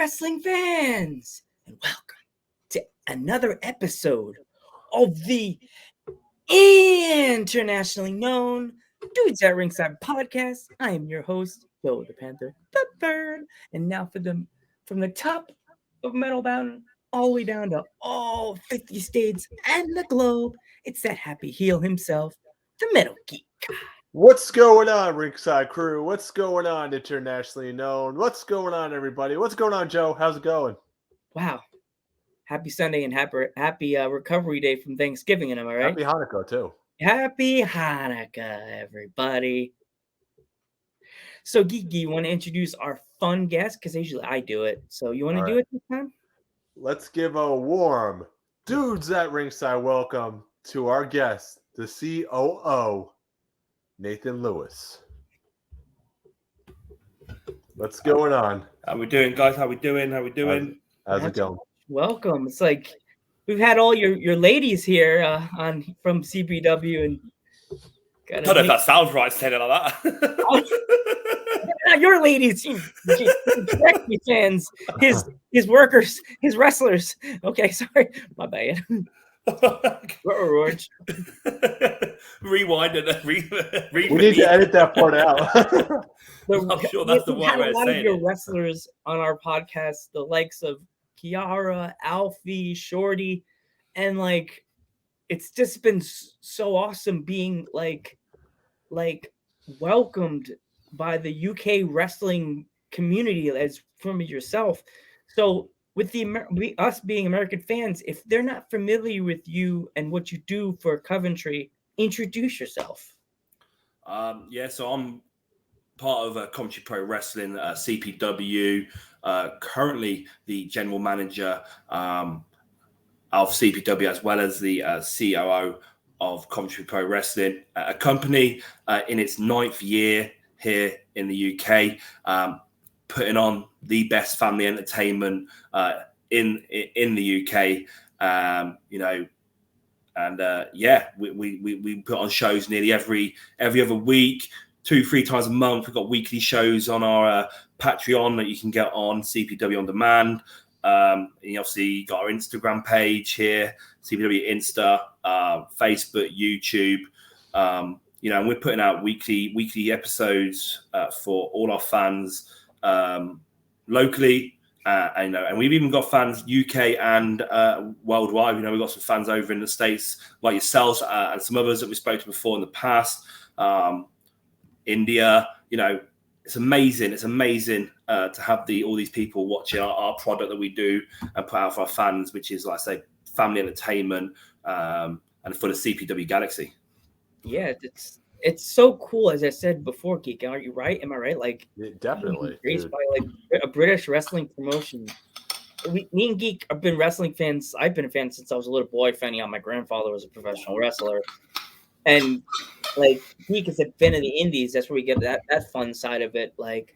wrestling fans, and welcome to another episode of the internationally known Dudes at Ringside podcast. I am your host, Joe the Panther the Third, and now from the top of Metal Mountain all the way down to all 50 states and the globe, it's that happy heel himself, the Metal Geek. What's going on, Ringside Crew? What's going on, internationally known? What's going on, everybody? What's going on, Joe? How's it going? Wow. Happy Sunday and happy recovery day from Thanksgiving, am I right? Happy Hanukkah, too. Happy Hanukkah, everybody. So, Geeky, you want to introduce our fun guest? Because usually I do it. So, you want to do it this time? Let's give a warm Dudes at Ringside welcome to our guest, the COO, Nathan Lewis. What's going on? How we doing, guys? How we doing? How's it going? Welcome. It's like we've had all your ladies here from CBW, and I don't know if that sounds right saying it like that. Not your ladies, fans, his workers, his wrestlers. Okay, sorry, my bad. Rewind and we need to edit that part out. I'm sure that's the right way of saying it. A lot of your it. wrestlers on our podcast, the likes of Kiara, Alfie, Shorty, and like it's just been so awesome being like welcomed by the UK wrestling community as from yourself. So with us being American fans, if they're not familiar with you and what you do for Coventry, introduce yourself. So I'm part of Coventry Pro Wrestling, CPW, currently the general manager of CPW, as well as the COO of Coventry Pro Wrestling, a company in its 9th year here in the UK, putting on the best family entertainment in the UK. We put on shows nearly every other week, 2-3 times a month. We've got weekly shows on our Patreon that you can get on CPW On Demand. And you obviously got our Instagram page here, CPW Insta, Facebook, YouTube. And we're putting out weekly episodes for all our fans locally. And we've even got fans UK and worldwide. We've got some fans over in the States like yourselves and some others that we've spoken to before in the past. India, it's amazing. It's amazing to have all these people watching our product that we do and put out for our fans, which is, like I say, family entertainment and for the CPW Galaxy. Yeah, it's so cool. As I said before, Geek, are you right? Am I right? Like, yeah, definitely raised by like a British wrestling promotion. Me and Geek have been wrestling fans. I've been a fan since I was a little boy. Finding out my grandfather was a professional wrestler, and like Geek has been in the Indies. That's where we get that fun side of it. Like,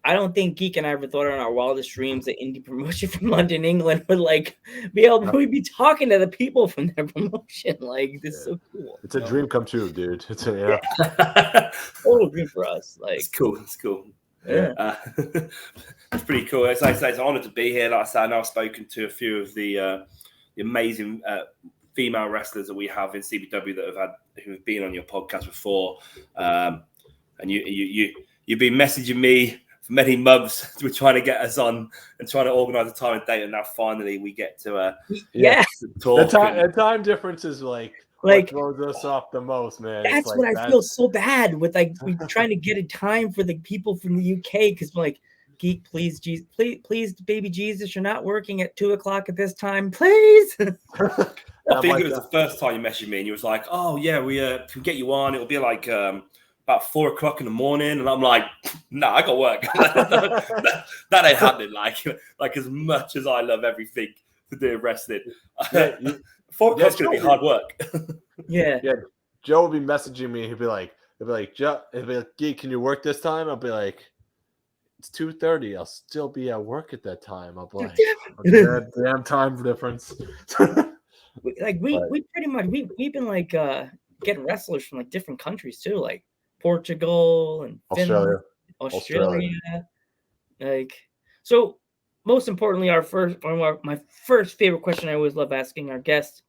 I don't think Geek and I ever thought in our wildest dreams that indie promotion from London, England would like be able to be talking to the people from their promotion. Like, this is so cool. It's a dream come true, dude. It's total dream for us. Like, it's cool. Yeah. It's pretty cool. As I say, it's an honor to be here. Like I said, I know I've spoken to a few of the amazing female wrestlers that we have in CBW who have been on your podcast before. And you've been messaging me for many months. We're trying to get us on and trying to organize a time and date, and now finally we get to talk. The time difference is like what throws us off the most, man. That's like, what I feel so bad with, like, we trying to get a time for the people from the UK, because like, Geek, please, baby Jesus, you're not working at 2:00 at this time, please. I think it was the first time you messaged me and you was like, "Oh yeah, we can get you on. It'll be like about 4:00 in the morning," and I'm like, "No, I got work. that ain't happening." Like as much as I love everything to do with wrestling, 4:00's gonna be hard work. Yeah. Joe will be messaging me. He'll be like, "Joe, Geek, can you work this time?" I'll be like, "It's 2:30. I'll still be at work at that time." I'll be like, "Damn time difference." Like we pretty much we've been like getting wrestlers from like different countries too, like Portugal and Finland, Australia. Like, so most importantly, my first favorite question I always love asking our guests.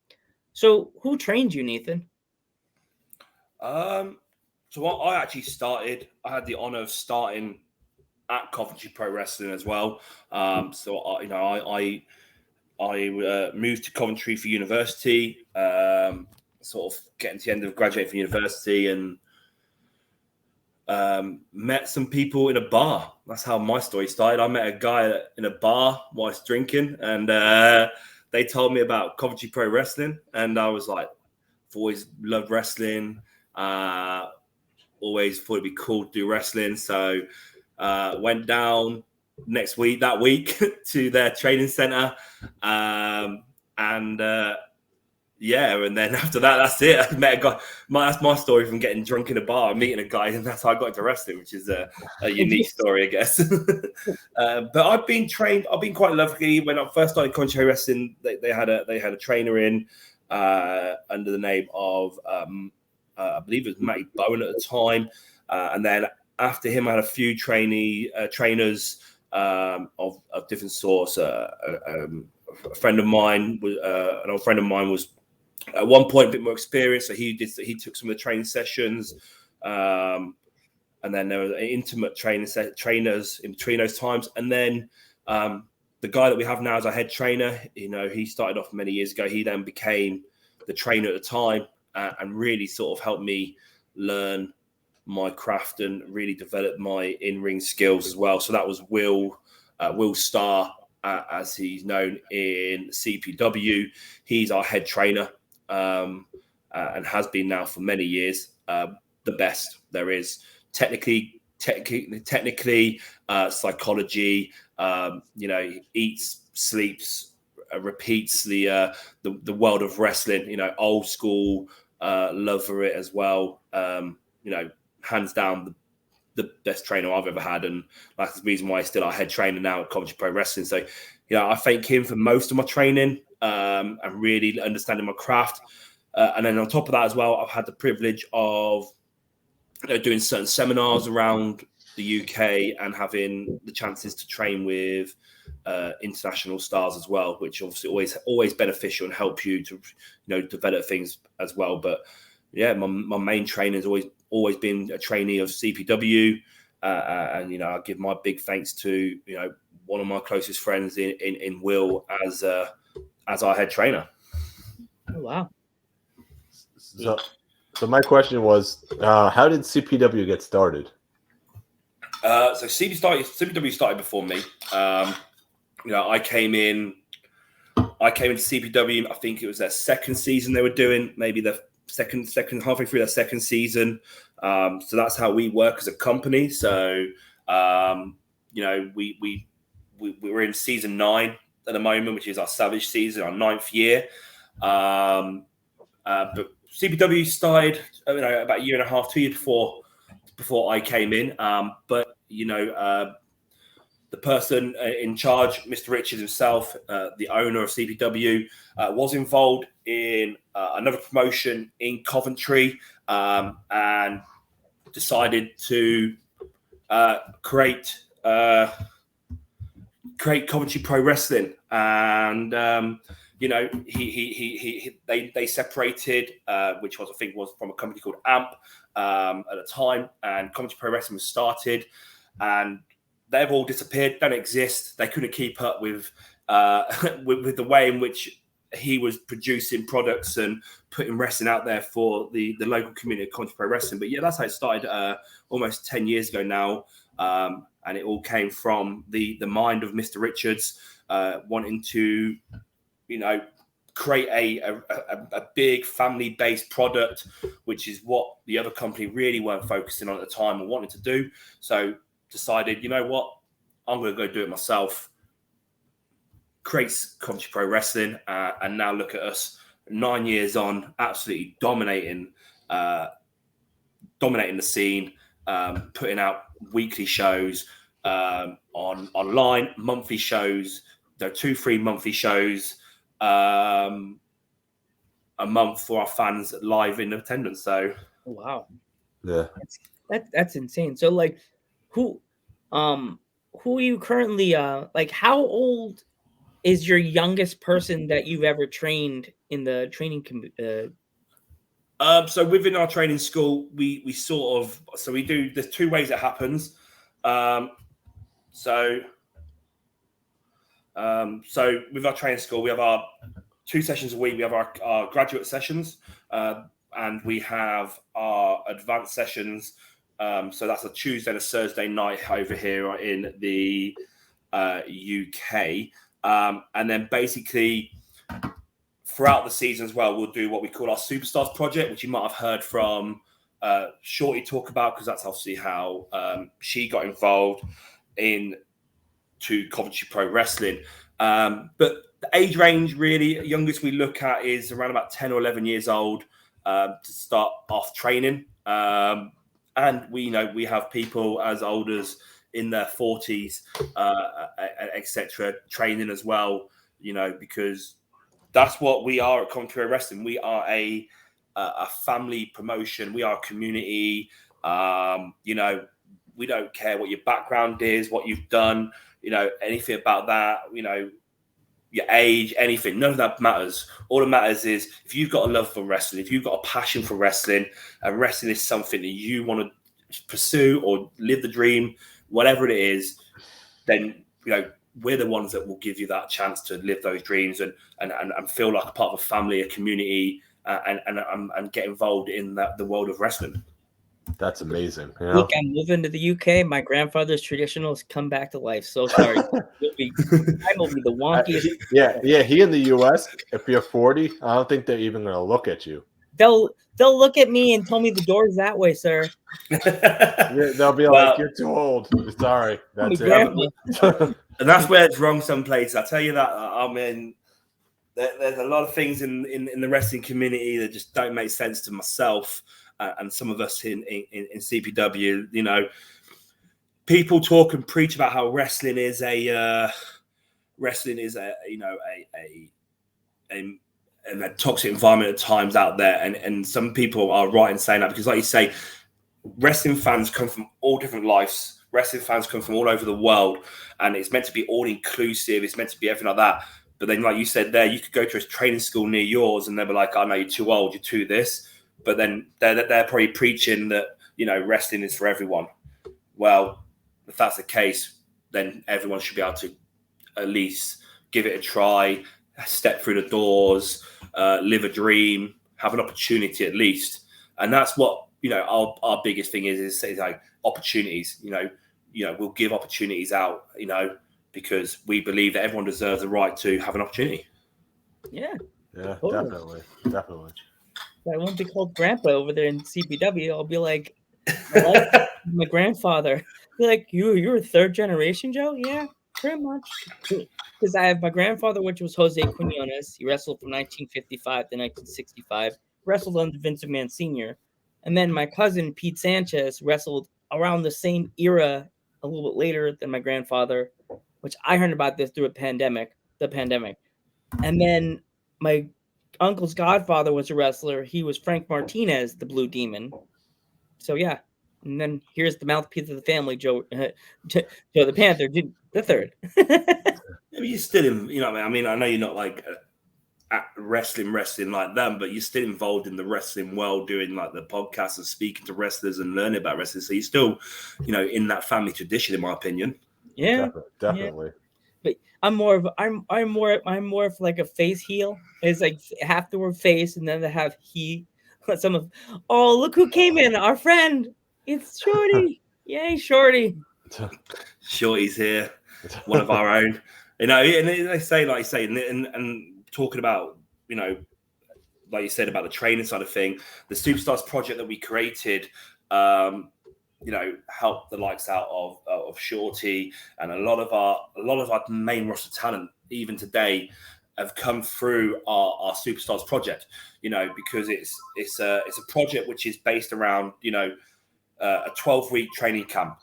So, who trained you, Nathan? So I actually started. I had the honor of starting at Coventry Pro Wrestling as well. I moved to Coventry for university. Sort of getting to the end of graduating from university and met some people in a bar. That's how my story started. I met a guy in a bar whilst drinking, and they told me about Coventry Pro Wrestling, and I was like, I've always loved wrestling. Always thought it'd be cool to do wrestling, so went down that week to their training center, and then after that, that's it. I met a guy. That's my story from getting drunk in a bar, meeting a guy, and that's how I got into wrestling, which is a unique story, I guess. But I've been trained. I've been quite lucky. When I first started Coventry Wrestling, they had a trainer in under the name of I believe it was Matty Bowen at the time, and then after him, I had a few trainers of different sorts. An old friend of mine was at one point a bit more experienced, so he took some of the training sessions, and then there were intimate trainers in between those times, and then the guy that we have now as our head trainer, he started off many years ago. He then became the trainer at the time, and really sort of helped me learn my craft and really develop my in-ring skills as well. So that was Will Starr, as he's known in CPW. He's our head trainer, and has been now for many years. The best there is, technically, psychology. He eats, sleeps, repeats the world of wrestling. Old school, love for it as well. Hands down the best trainer I've ever had, and that's the reason why he's still our head trainer now at Coventry Pro Wrestling. So, I thank him for most of my training, and really understanding my craft. And then on top of that as well, I've had the privilege of doing certain seminars around the UK and having the chances to train with international stars as well, which obviously always beneficial and help you to develop things as well. But yeah, my main trainer has always been a trainee of CPW, and I give my big thanks to one of my closest friends in Will as our head trainer. Oh, wow. So my question was, how did CPW get started? So CPW started before me. I came into CPW. I think it was their second season they were doing, maybe the second halfway through their second season. So that's how we work as a company. So we're in season 9 at the moment, which is our Savage season, our 9th year. But CPW started about a year and a half, 2 years before I came in. But the person in charge, Mr. Richards himself, the owner of CPW, was involved in another promotion in Coventry, and decided to create Coventry Pro Wrestling. And they separated, which I think was from a company called AMP at the time, and Coventry Pro Wrestling was started, and they've all disappeared, don't exist. They couldn't keep up with the way in which he was producing products and putting wrestling out there for the local community of Coventry Pro Wrestling. But yeah, that's how it started almost 10 years ago now. And it all came from the mind of Mr. Richards, wanting to, create a big family-based product, which is what the other company really weren't focusing on at the time and wanted to do. So decided, you know what, I'm going to go do it myself. Creates Coventry Pro Wrestling, and now look at us, 9 years on, absolutely dominating the scene, putting out weekly shows online, monthly shows. There are 2-3 monthly shows a month for our fans live in attendance. So, wow, yeah, that's insane. So, like, who, who are you currently like? How old is your youngest person that you've ever trained in the training? So within our training school, we sort of we do. There's two ways it happens. So with our training school, we have our 2 sessions a week. We have our graduate sessions, and we have our advanced sessions. So that's a Tuesday and a Thursday night over here in the UK. And then basically throughout the season as well, we'll do what we call our Superstars project, which you might have heard from Shorty talk about, because that's obviously how she got involved in to Coventry Pro Wrestling. But the age range, really, youngest we look at is around about 10 or 11 years old to start off training. And we have people as old as in their 40s, etc., training as well, because that's what we are at Coventry Pro Wrestling. We are a family promotion. We are a community. We don't care what your background is, what you've done, anything about that, your age, anything. None of that matters. All that matters is if you've got a love for wrestling, if you've got a passion for wrestling, and wrestling is something that you want to pursue or live the dream, whatever it is, then, we're the ones that will give you that chance to live those dreams and feel like a part of a family, a community, and get involved in the world of wrestling. That's amazing. Look, I'm moving to the UK. My grandfather's traditionals come back to life. So sorry. I will be the wonkiest. Yeah. He in the US, if you're 40, I don't think they're even going to look at you. They'll look at me and tell me the door's that way, sir. They'll be like, "You're too old." Sorry, that's it. And that's where it's wrong some places. I tell you that. I mean, there's a lot of things in the wrestling community that just don't make sense to myself and some of us in CPW. People talk and preach about how wrestling is a toxic environment at times out there, and some people are right in saying that, because, like you say, wrestling fans come from all different lives. Wrestling fans come from all over the world, and it's meant to be all inclusive. It's meant to be everything like that. But then, like you said there, you could go to a training school near yours, and they'll be like, "Oh no, you're too old. You're too this." But then they're probably preaching that wrestling is for everyone. Well, if that's the case, then everyone should be able to at least give it a try, step through the doors, live a dream, have an opportunity at least. And that's what our biggest thing is like opportunities. We'll give opportunities out, because we believe that everyone deserves the right to have an opportunity. Yeah, totally. Definitely. I won't be called grandpa over there in CPW. I'll be like, my grandfather. Be like, you're a third generation, Joe? Yeah, pretty much. Because I have my grandfather, which was Jose Quinones. He wrestled from 1955 to 1965. Wrestled under Vince McMahon Sr. And then my cousin, Pete Sanchez, wrestled around the same era, a little bit later than my grandfather, which I heard about this through the pandemic. And then my uncle's godfather was a wrestler. He was Frank Martinez, the Blue Demon. So, yeah. And then here's the mouthpiece of the family, Joe the Panther, the third. You're still in, I mean, I know you're not like wrestling like them, but you're still involved in the wrestling world, doing like the podcasts and speaking to wrestlers and learning about wrestling. So you're still, in that family tradition, in my opinion. Yeah, definitely. Yeah. But I'm more of like a face heel. It's like half the word face, and then they have he. Look who came in, our friend. It's Shorty. Yay, Shorty. Shorty's here, one of our own. And they say, like you say, and talking about, like you said about the training side of thing, the Superstars project that we created, helped the likes out of Shorty, and a lot of our main roster talent, even today, have come through our Superstars project. Because it's a project which is based around a 12-week training camp.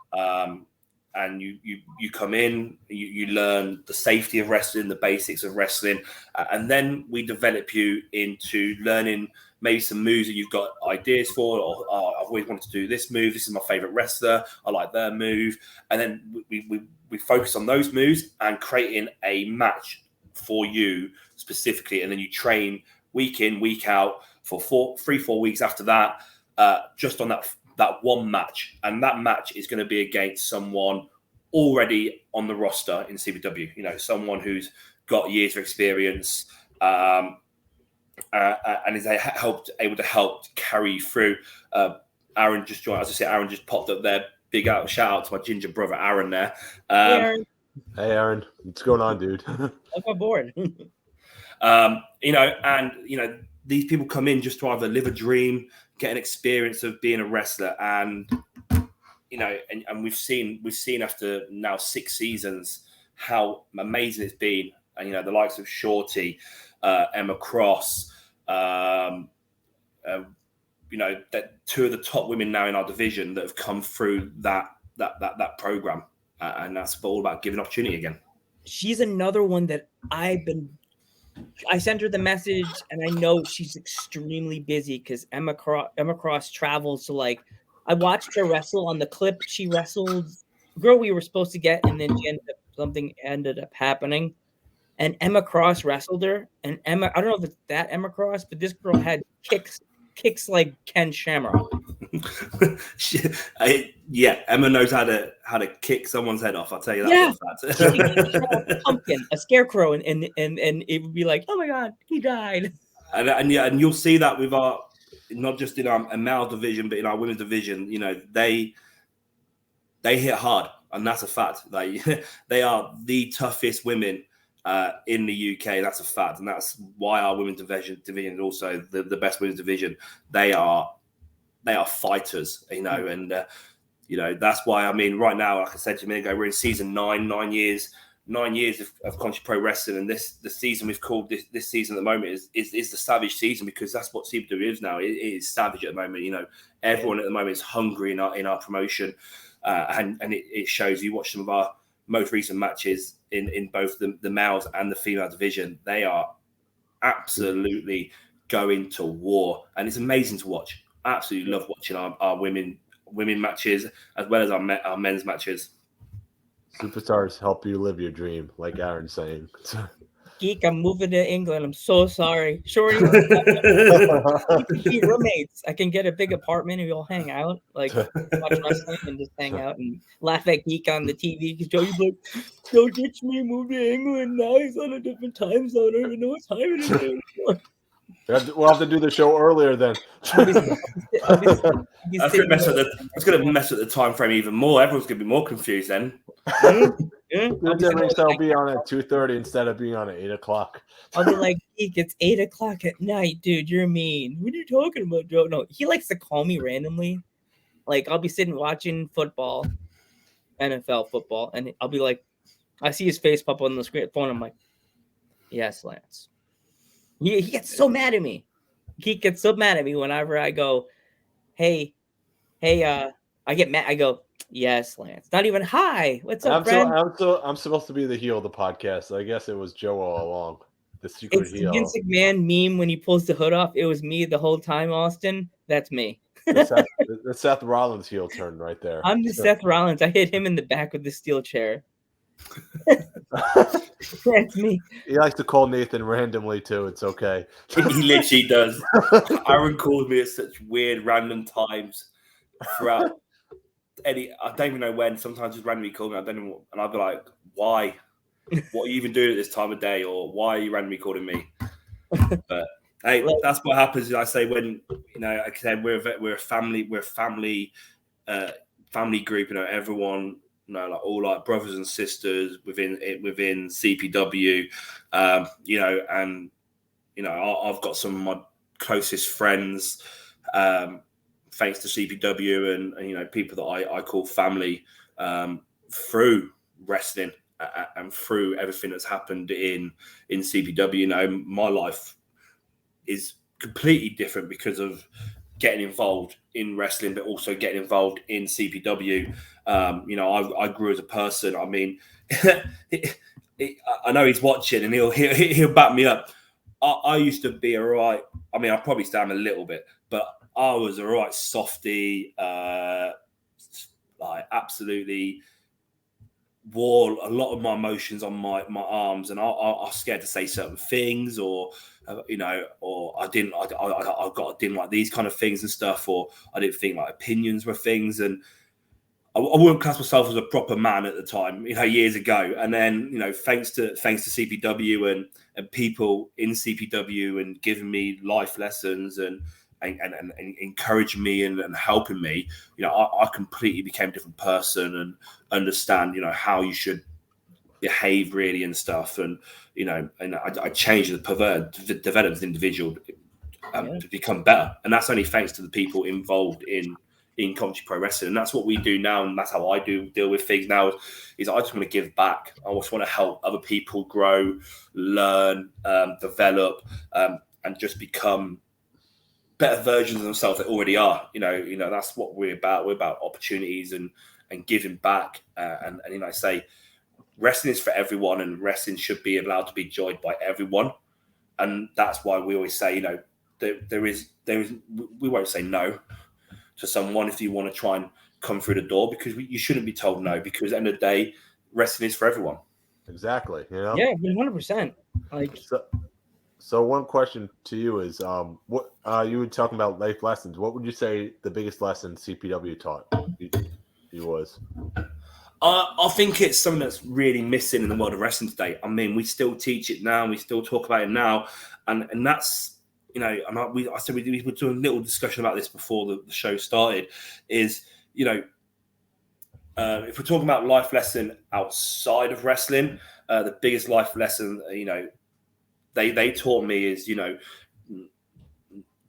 And you come in, you learn the safety of wrestling, the basics of wrestling, and then we develop you into learning maybe some moves that you've got ideas for, or I've always wanted to do this move. This is my favorite wrestler. I like their move. And then we focus on those moves and creating a match for you specifically. And then you train week in, week out for 4 weeks after that, just on that one match. And that match is going to be against someone already on the roster in CPW, you know, someone who's got years of experience, and is able to help carry you through. Aaron just joined. As I said, Aaron just popped up there. Big shout out to my ginger brother Aaron there. Hey, Aaron, what's going on, dude? I'm on board. You know, and you know, these people come in just to either live a dream, get an experience of being a wrestler, and you know, and we've seen after now 6 seasons how amazing it's been. And you know, the likes of Shorty, Emma Cross, you know, that 2 of the top women now in our division that have come through that program, and that's all about giving opportunity again. She's another one that I sent her the message, and I know she's extremely busy because Emma Cross travels to, like, I watched her wrestle on the clip. She wrestled a girl we were supposed to get, and then something ended up happening. And Emma Cross wrestled her. And Emma, I don't know if it's that Emma Cross, but this girl had kicks like Ken Shamrock. Yeah, Emma knows how to kick someone's head off. I'll tell you that. Yeah, she could a pumpkin, a scarecrow, and it would be like, oh my god, he died. And you'll see that with our, not just in our male division, but in our women's division. You know, they hit hard, and that's a fact. Like, they are the toughest women in the UK. That's a fact, and that's why our women's division is also the best women's division. They are fighters, you know, and you know, that's why, I mean, right now, like I said to you a minute ago, we're in season 9 years of Country Pro Wrestling, and the season we've called this season at the moment is the Savage season, because that's what CPW is now. It is savage at the moment. You know, everyone at the moment is hungry in our promotion, and it shows. You watch some of our most recent matches in both the males and the female division. They are absolutely going to war, and it's amazing to watch. Absolutely love watching our women matches as well as our men's matches. Superstars help you live your dream, like Aaron's saying. Geek, I'm moving to England. I'm so sorry. Shorty, we can be roommates. I can get a big apartment and we all hang out, like watch wrestling and just hang out and laugh at Geek on the TV because Joey's like, "Don't ditch me, move to England now. He's on a different time zone. I don't even know what time it is anymore." We'll have to do the show earlier then. That's going to mess with the time frame even more. Everyone's going to be more confused then. I'll be on at 2:30 instead of being on at 8 o'clock. I'll be like, Geek, it's 8 o'clock at night, dude. You're mean. What are you talking about, Joe? No, he likes to call me randomly. Like, I'll be sitting watching football, NFL football, and I'll be like, I see his face pop on the screen phone. I'm like, yes, Lance. He gets so mad at me. He gets so mad at me whenever I go, hey, I get mad. I go, yes, Lance. Not even hi. What's up, friend? I'm supposed to be the heel of the podcast. So I guess it was Joe all along. The secret heel. Vince McMahon meme when he pulls the hood off. It was me the whole time, Austin. That's me. The Seth Rollins heel turn right there. I'm the Seth Rollins. I hit him in the back with the steel chair. That's me. He likes to call Nathan randomly too. It's okay. He literally does. Aaron calls me at such weird random times throughout I don't even know when. Sometimes just randomly call me. I don't know, and I'll be like, why? What are you even doing at this time of day? Or why are you randomly calling me? But hey, that's what happens. I say when, you know, like I said, we're a family group. You know, everyone, you know, like all our brothers and sisters within CPW. You know, and you know, I've got some of my closest friends, thanks to CPW, and you know, people that I call family, through wrestling and through everything that's happened in CPW. You know, my life is completely different because of getting involved in wrestling, but also getting involved in CPW. You know, I grew as a person. I mean, I know he's watching and he'll back me up. I used to be a right. I mean, I probably still am a little bit, but I was a right softy. Like absolutely wore a lot of my emotions on my arms, and I was scared to say certain things, or or I didn't like these kind of things and stuff, or I didn't think like opinions were things, and I wouldn't class myself as a proper man at the time, years ago. And then, thanks to CPW and people in CPW and giving me life lessons and encouraging me and helping me, I completely became a different person and understand, how you should behave really and stuff. And, and I changed developed as an individual to become better. And that's only thanks to the people involved in commentary pro wrestling. And that's what we do now. And that's how I deal with things now is I just want to give back. I just want to help other people grow, learn, develop, and just become better versions of themselves that already are. That's what we're about. We're about opportunities and giving back. And I say wrestling is for everyone, and wrestling should be allowed to be enjoyed by everyone. And that's why we always say, there is we won't say no to someone if you want to try and come through the door, because you shouldn't be told no, because at the end of the day, wrestling is for everyone. Exactly. Yeah, 100%. Like, so one question to you is, what you were talking about life lessons. What would you say the biggest lesson CPW taught you was? I think it's something that's really missing in the world of wrestling today. I mean, we still teach it now, and we still talk about it now, and that's, I said we were doing a little discussion about this before the show started. Is if we're talking about life lesson outside of wrestling, the biggest life lesson they taught me is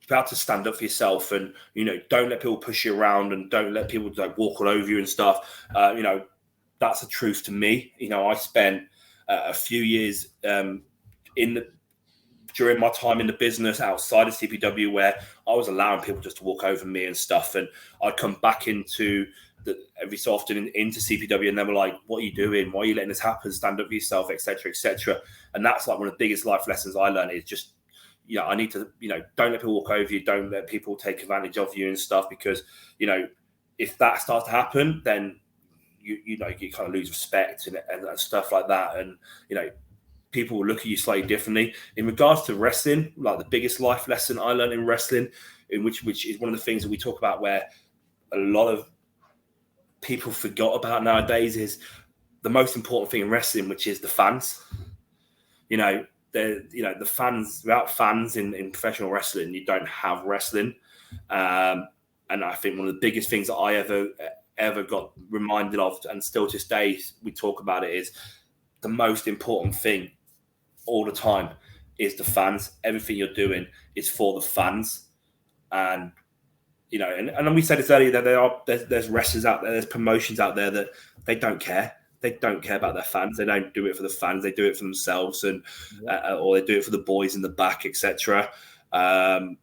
about to stand up for yourself, and don't let people push you around, and don't let people walk all over you and stuff. That's the truth to me. I spent a few years during my time in the business outside of CPW where I was allowing people just to walk over me and stuff, and I'd come back into every so often into CPW, and they were like, "What are you doing? Why are you letting this happen? Stand up for yourself, etc., etc." And that's like one of the biggest life lessons I learned is just, I need to, don't let people walk over you, don't let people take advantage of you and stuff, because if that starts to happen, then you kind of lose respect and stuff like that, and people will look at you slightly differently. In regards to wrestling, like the biggest life lesson I learned in wrestling, which is one of the things that we talk about where a lot of people forgot about nowadays, is the most important thing in wrestling, which is the fans. The fans. Without fans in professional wrestling, you don't have wrestling. And I think one of the biggest things that I ever got reminded of, and still to this day we talk about it, is the most important thing all the time is the fans. Everything you're doing is for the fans. And and we said this earlier, that there's wrestlers out there, there's promotions out there that they don't care. They don't care about their fans. They don't do it for the fans. They do it for themselves, and or they do it for the boys in the back, etc. And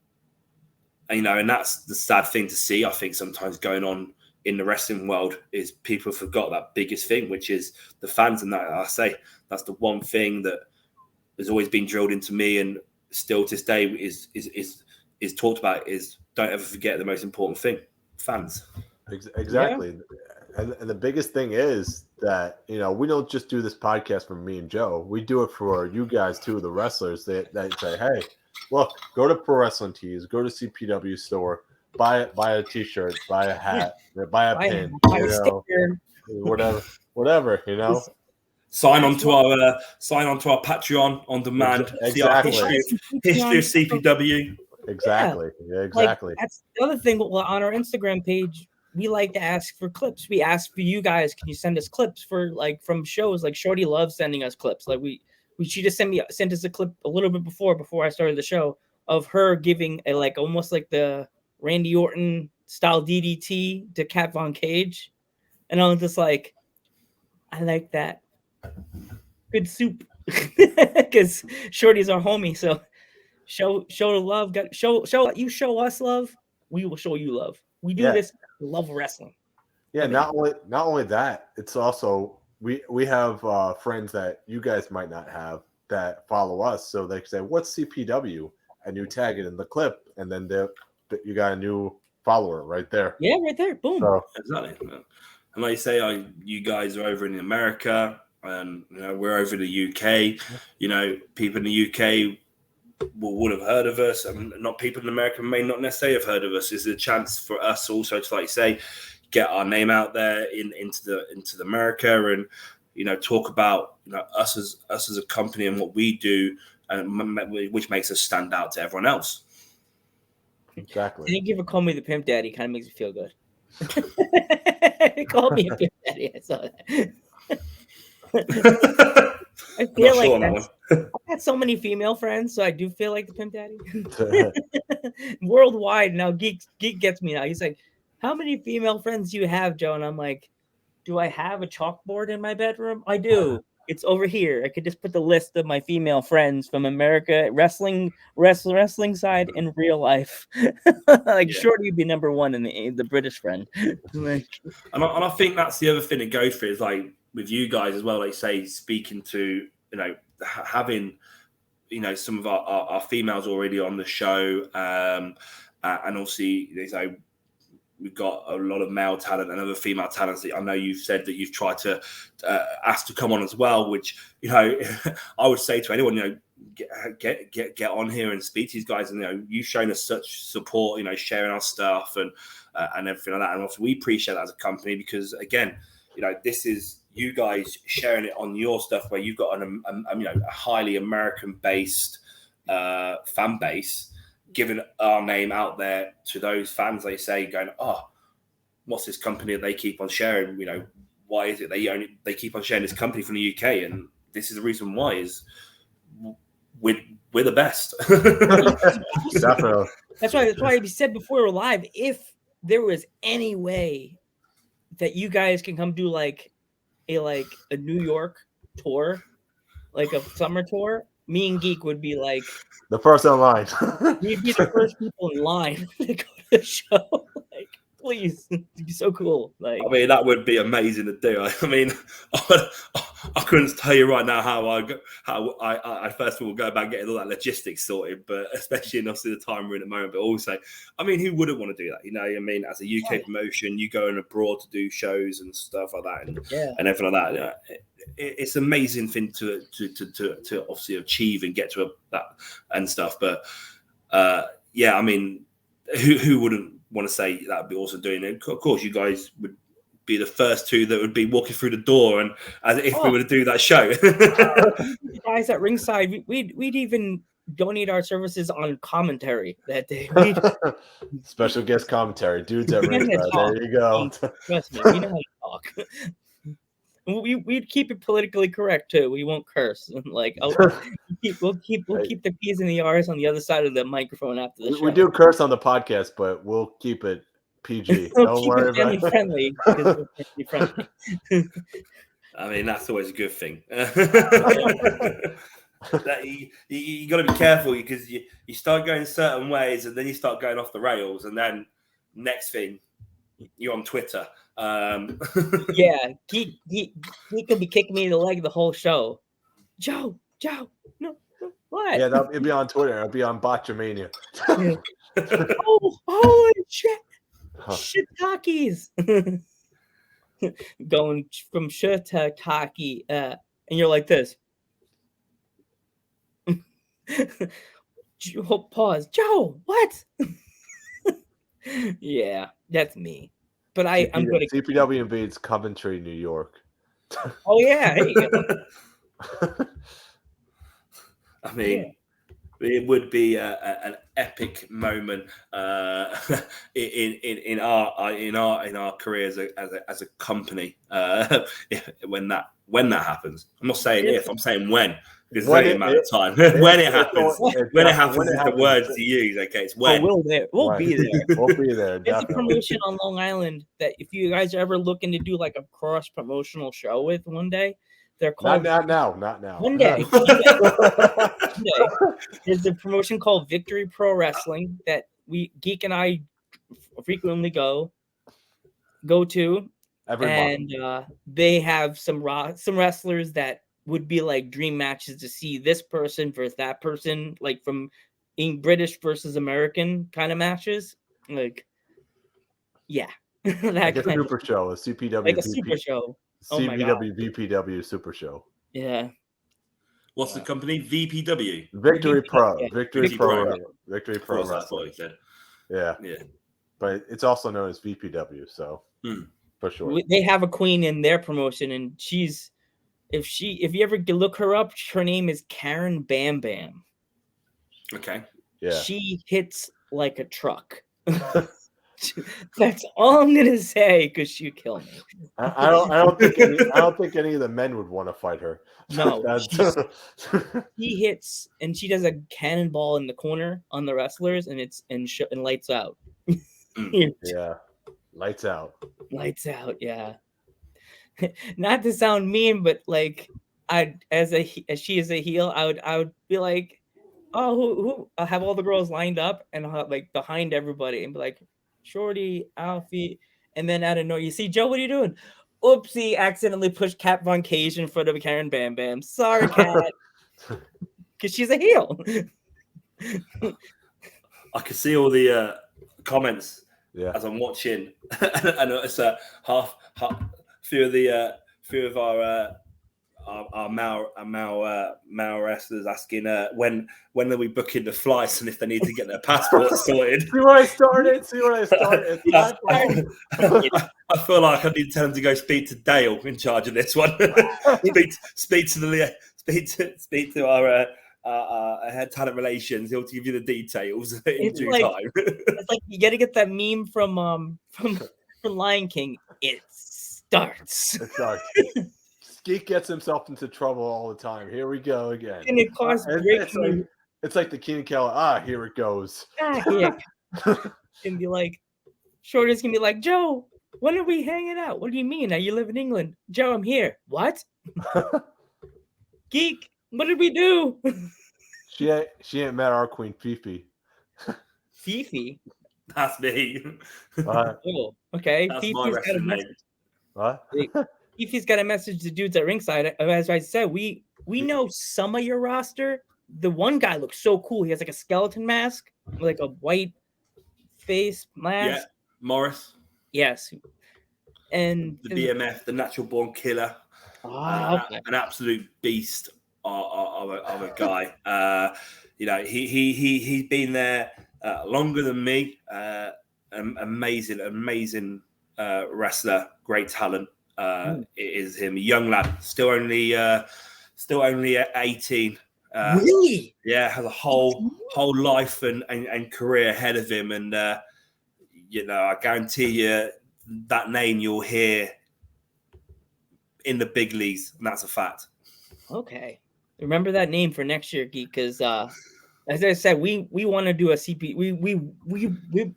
that's the sad thing to see, I think, sometimes going on in the wrestling world, is people forgot that biggest thing, which is the fans. And that, I say, that's the one thing that has always been drilled into me, and still to this day is talked about, is don't ever forget the most important thing: fans. Exactly. Yeah. And the biggest thing is that, we don't just do this podcast for me and Joe. We do it for you guys too, the wrestlers that say, hey, look, go to Pro Wrestling Tees, go to CPW store, buy a t-shirt, buy a hat, buy a pin, whatever. Sign on to our Patreon on demand. Exactly. See our history of CPW. Exactly. Yeah, exactly. Like, that's the other thing. Well, on our Instagram page, we like to ask for clips. We ask for you guys, can you send us clips from shows? Like Shorty loves sending us clips. Like she just sent us a clip a little bit before I started the show of her giving almost like the Randy Orton style DDT to Kat Von Cage. And I was just like, I like that. Good soup. Because Shorty's our homie. So show the love. You show us love, we will show you love. We do this. Love wrestling. Yeah, not only that, it's also we have friends that you guys might not have, that follow us, so they can say, "What's CPW?" and you tag it in the clip, and then you got a new follower right there. Yeah, right there. Boom. So, Exactly. And like you say, you guys are over in America, and we're over in the UK. People in the UK would have heard of us, and not people in America may not necessarily have heard of us. It's a chance for us also to, like you say, get our name out there into the America, and talk about us as a company and what we do, and which makes us stand out to everyone else. exactly. Thank you for calling me the Pimp Daddy. Kind of makes me feel good. Call me a Pimp Daddy. I saw that. I feel like I've got so many female friends, so I do feel like the Pimp Daddy. Worldwide now, Geek gets me now. He's like, "How many female friends do you have, Joe?" And I'm like, "Do I have a chalkboard in my bedroom? I do. It's over here. I could just put the list of my female friends from America, wrestling side, in real life. Shorty would be number one in the British friend." And I think that's the other thing that goes for it, is like with you guys as well, like say, speaking to having some of our females already on the show, and obviously we've got a lot of male talent and other female talents that I know you've said that you've tried to ask to come on as well, which I would say to anyone, get on here and speak to these guys, and you've shown us such support, sharing our stuff and everything like that, and also we appreciate that as a company, because again, this is you guys sharing it on your stuff, where you've got a highly American based fan base, giving our name out there to those fans. They say, going, "Oh, what's this company that they keep on sharing? Why is it they keep on sharing this company from the UK?" And this is the reason why, is we're the best. Definitely. That's why we said before we're live, if there was any way that you guys can come do like a New York tour, like a summer tour, me and Geek would be like the first in line. we'd be the first people in line to go to the show. Like, please, it'd be so cool. Like, I mean, that would be amazing to do. I mean, I couldn't tell you right now how I first of all go about getting all that logistics sorted, but especially in obviously the time we're in at the moment. But also, I mean, who wouldn't want to do that? I mean, as a UK promotion, you go in abroad to do shows and stuff like that, and everything like that. It's an amazing thing to obviously achieve and get to that and stuff. But I mean, who wouldn't want to say that would be awesome doing it? Of course, you guys would be the first two that would be walking through the door, and as if we were to do that show. Guys at ringside, we'd even donate our services on commentary that day. Special guest commentary, dudes at ringside. There you go. Trust me, we know how to talk. We'd keep it politically correct too. We won't curse. Like, we'll keep the P's and the R's on the other side of the microphone after the show. We do curse on the podcast, but we'll keep it PG. Don't worry about it. Friendly. I mean, that's always a good thing. You got to be careful, because you start going certain ways, and then you start going off the rails, and then next thing you're on Twitter. Yeah, he could be kicking me in the leg the whole show. Joe, no, what? Yeah, it'll be on Twitter. It'll be on Botchamania. Oh, holy shit! Shiitakes. Going from shiitake, and you're like this. Pause. Joe, what? Yeah, that's me. But I'm going to CPW invades Coventry, New York. Oh yeah, there you go. I mean, it would be an epic moment in our careers as a company when that happens. I'm not saying if, I'm saying when. There's only a amount of time. When it happens, when it happens is the words to use. Okay, it's when. We'll be there. We'll be there. There's a promotion on Long Island that if you guys are ever looking to do like a cross promotional show with one day, they're called not now. One day. There's a promotion called Victory Pro Wrestling that Geek and I frequently go to every month. They have some wrestlers that would be like dream matches to see this person versus that person, like from in British versus American kind of matches. Like, yeah, that Like a kind of super show, a CPW, like a super show. Oh my god, CPW, VPW super show. yeah. What's the company? VPW. Victory Pro, yeah. Victory Victory Pro, Pro. Victory Of Pro course, that's what Wrestling. he said. Yeah, Yeah. but it's also known as VPW. So for sure, They have a queen in their promotion, and she's if you ever look her up, her name is Karen Bam Bam. Okay. yeah. She hits like a truck. That's all I'm gonna say because she kill me. I don't think any of the men would want to fight her. No, she hits and she does a cannonball in the corner on the wrestlers, and and lights out. Yeah, lights out. Lights out. Yeah. Not to sound mean, but like as she is a heel, I would be like, oh, who I'll have all the girls lined up and I'll have, like behind everybody and be like, Shorty, Alfie, and then out of nowhere, you see Joe, what are you doing? Oopsie, accidentally pushed Kat Von Cage in front of Karen Bam Bam. Sorry, Kat, because she's a heel. I can see all the comments Yeah. as I'm watching. I notice few of our male wrestlers asking when are we booking the flights and if they need to get their passports sorted. See where I started? I feel like I need to tell them to go speak to Dale in charge of this one. speak to our head talent relations. He'll give you the details in due time. It's like you got to get that meme from Lion King. It starts. Geek gets himself into trouble all the time. Here we go again. And it costs it's like the King Keller. Here it goes. Here. And be like, Shorty's gonna be like, Joe, when are we hanging out? What do you mean? Now you live in England. Joe, I'm here. What? Geek, what did we do? She ain't met our queen Fifi. Fifi? That's me. Oh, okay. That's Fifi's my wrestling name. What? Fifi's got a message to dudes at ringside. As I said, we know some of your roster. The one guy looks so cool. He has like a skeleton mask, like a white face mask. Yeah, Morris. Yes. And the BMF, the natural born killer. Okay. An absolute beast of a guy. He's been there longer than me. Amazing wrestler, great talent. It is him, a young lad, still only 18. Really? Yeah, has a whole life and career ahead of him, and I guarantee you that name you'll hear in the big leagues, and that's a fact. Okay, remember that name for next year, Geek, because as I said, we want to do a CP.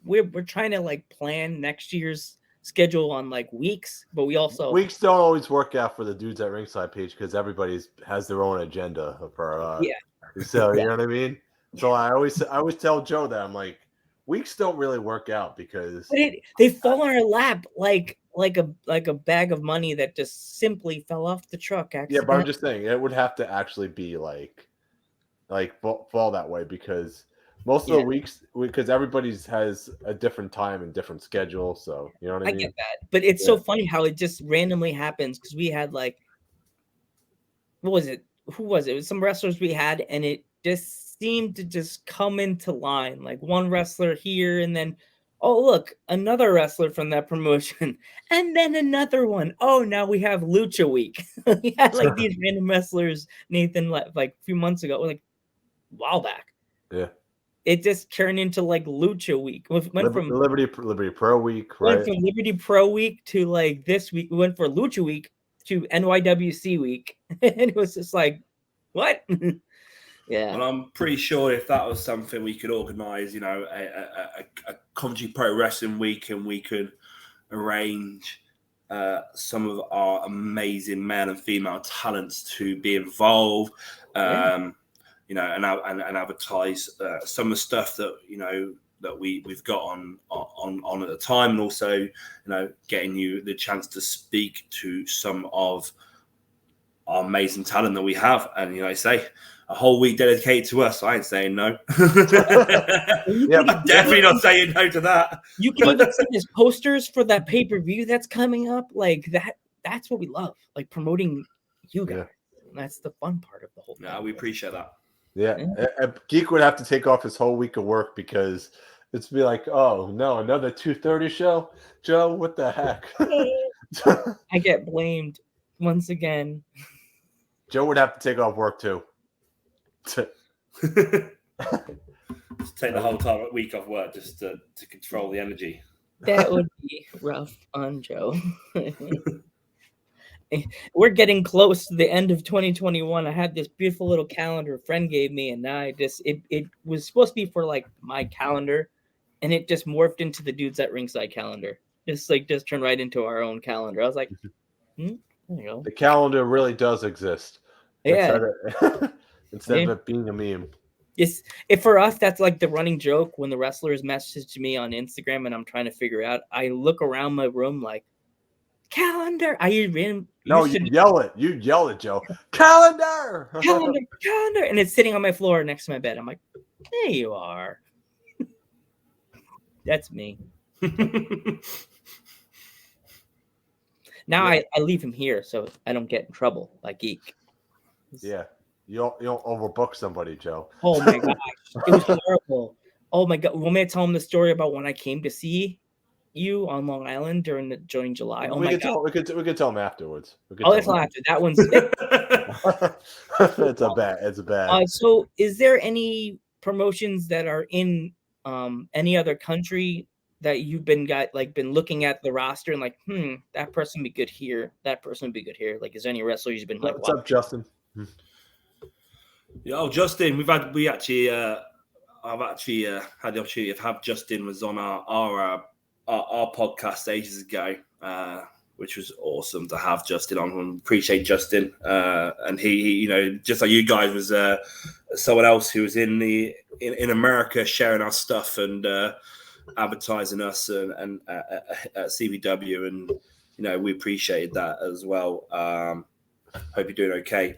We're trying to like plan next year's schedule on like weeks, but weeks don't always work out for the dudes at ringside page because everybody has their own agenda for so you know what I mean. So I always tell Joe that I'm like, weeks don't really work out because they fall on our lap like a bag of money that just simply fell off the truck. Yeah, but I'm just saying it would have to actually be like fall that way because most of the weeks, because everybody's has a different time and different schedule. So you know what I mean? I get that, but it's so funny how it just randomly happens because we had like, what was it? Who was it? It was some wrestlers we had, and it just seemed to just come into line. Like one wrestler here, and then, oh look, another wrestler from that promotion, and then another one. Oh, now we have Lucha Week. We had like these random wrestlers. Nathan, like a few months ago, like a while back. Yeah. It just turned into like Lucha Week. Went from Liberty Pro Week, right? Went from Liberty Pro Week to like this week. We went for Lucha Week to NYWC Week, and it was just like, what? Yeah. Well, I'm pretty sure if that was something we could organise, a Coventry Pro Wrestling Week, and we could arrange some of our amazing male and female talents to be involved. And advertise some of the stuff that that we've got on at the time, and also getting you the chance to speak to some of amazing talent that we have. And I say a whole week dedicated to us. I ain't saying no. Yeah, I'm definitely not saying no to that. You can even see his posters for that pay-per-view that's coming up. Like that. That's what we love. Like promoting you guys. And that's the fun part of the whole thing. No, we appreciate that. Yeah. Geek would have to take off his whole week of work because it's be like, oh no, another 2:30 show, Joe. What the heck? I get blamed once again. Joe would have to take off work too. Just take the whole week off work just to control the energy. That would be rough on Joe. We're getting close to the end of 2021. I had this beautiful little calendar a friend gave me, and now it was supposed to be for like my calendar, and it just morphed into the Dudes at Ringside calendar. Just turned right into our own calendar. I was like, there you go. The calendar really does exist. Yeah. Instead of it being a meme. If for us, that's like the running joke when the wrestlers message me on Instagram and I'm trying to figure out. I look around my room like, calendar. You yell it. You yell it, Joe. Calendar. Calendar. And it's sitting on my floor next to my bed. I'm like, there you are. That's me. Now I leave him here so I don't get in trouble like Geek. Yeah. You don't overbook somebody, Joe. Oh my gosh. It was horrible. Oh my God. Want me to tell him the story about when I came to see you on Long Island during July? Oh my God. We could tell him afterwards. It's not after. That one's It's a bad. So is there any promotions that are in any other country that you've been looking at the roster and like, that person would be good here, that person would be good here? Like, is there any wrestler you've been like, what's up, Justin? Yeah, Justin, I've actually had the opportunity of have Justin was on our podcast ages ago, which was awesome to have Justin on. Appreciate Justin, and he just like you guys was someone else who was in America sharing our stuff and advertising us and at CBW, and we appreciated that as well. Hope you're doing okay.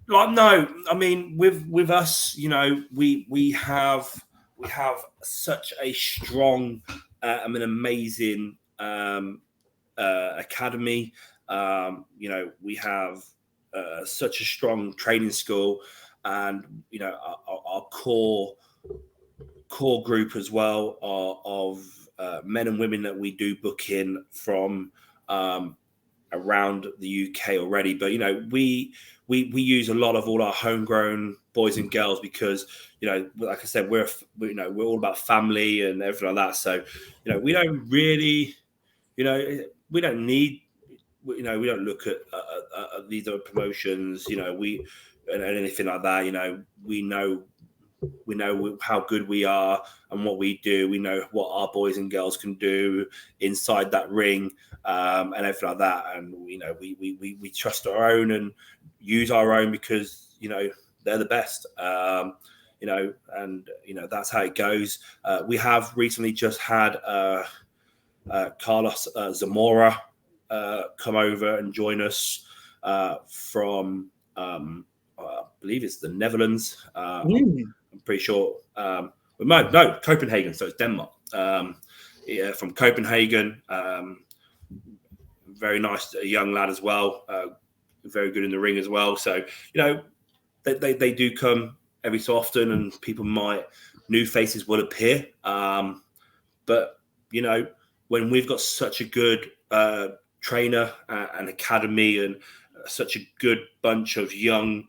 No, I mean with us, we have such a strong an amazing academy. We have such a strong training school, and our core group as well of men and women that we do book in from around the UK already. But we use a lot of all our homegrown boys and girls because like I said, we're all about family and everything like that. So we don't really we don't need we don't look at these other promotions and anything like that. We know how good we are and what we do. We know what our boys and girls can do inside that ring and everything like that. And we trust our own and use our own because they're the best. And that's how it goes. We have recently just had Carlos Zamora come over and join us from I believe it's the Netherlands. I'm pretty sure. No, Copenhagen. So it's Denmark. From Copenhagen. Very nice young lad as well. Very good in the ring as well. So they do come every so often, and new faces will appear. But when we've got such a good trainer and academy and such a good bunch of young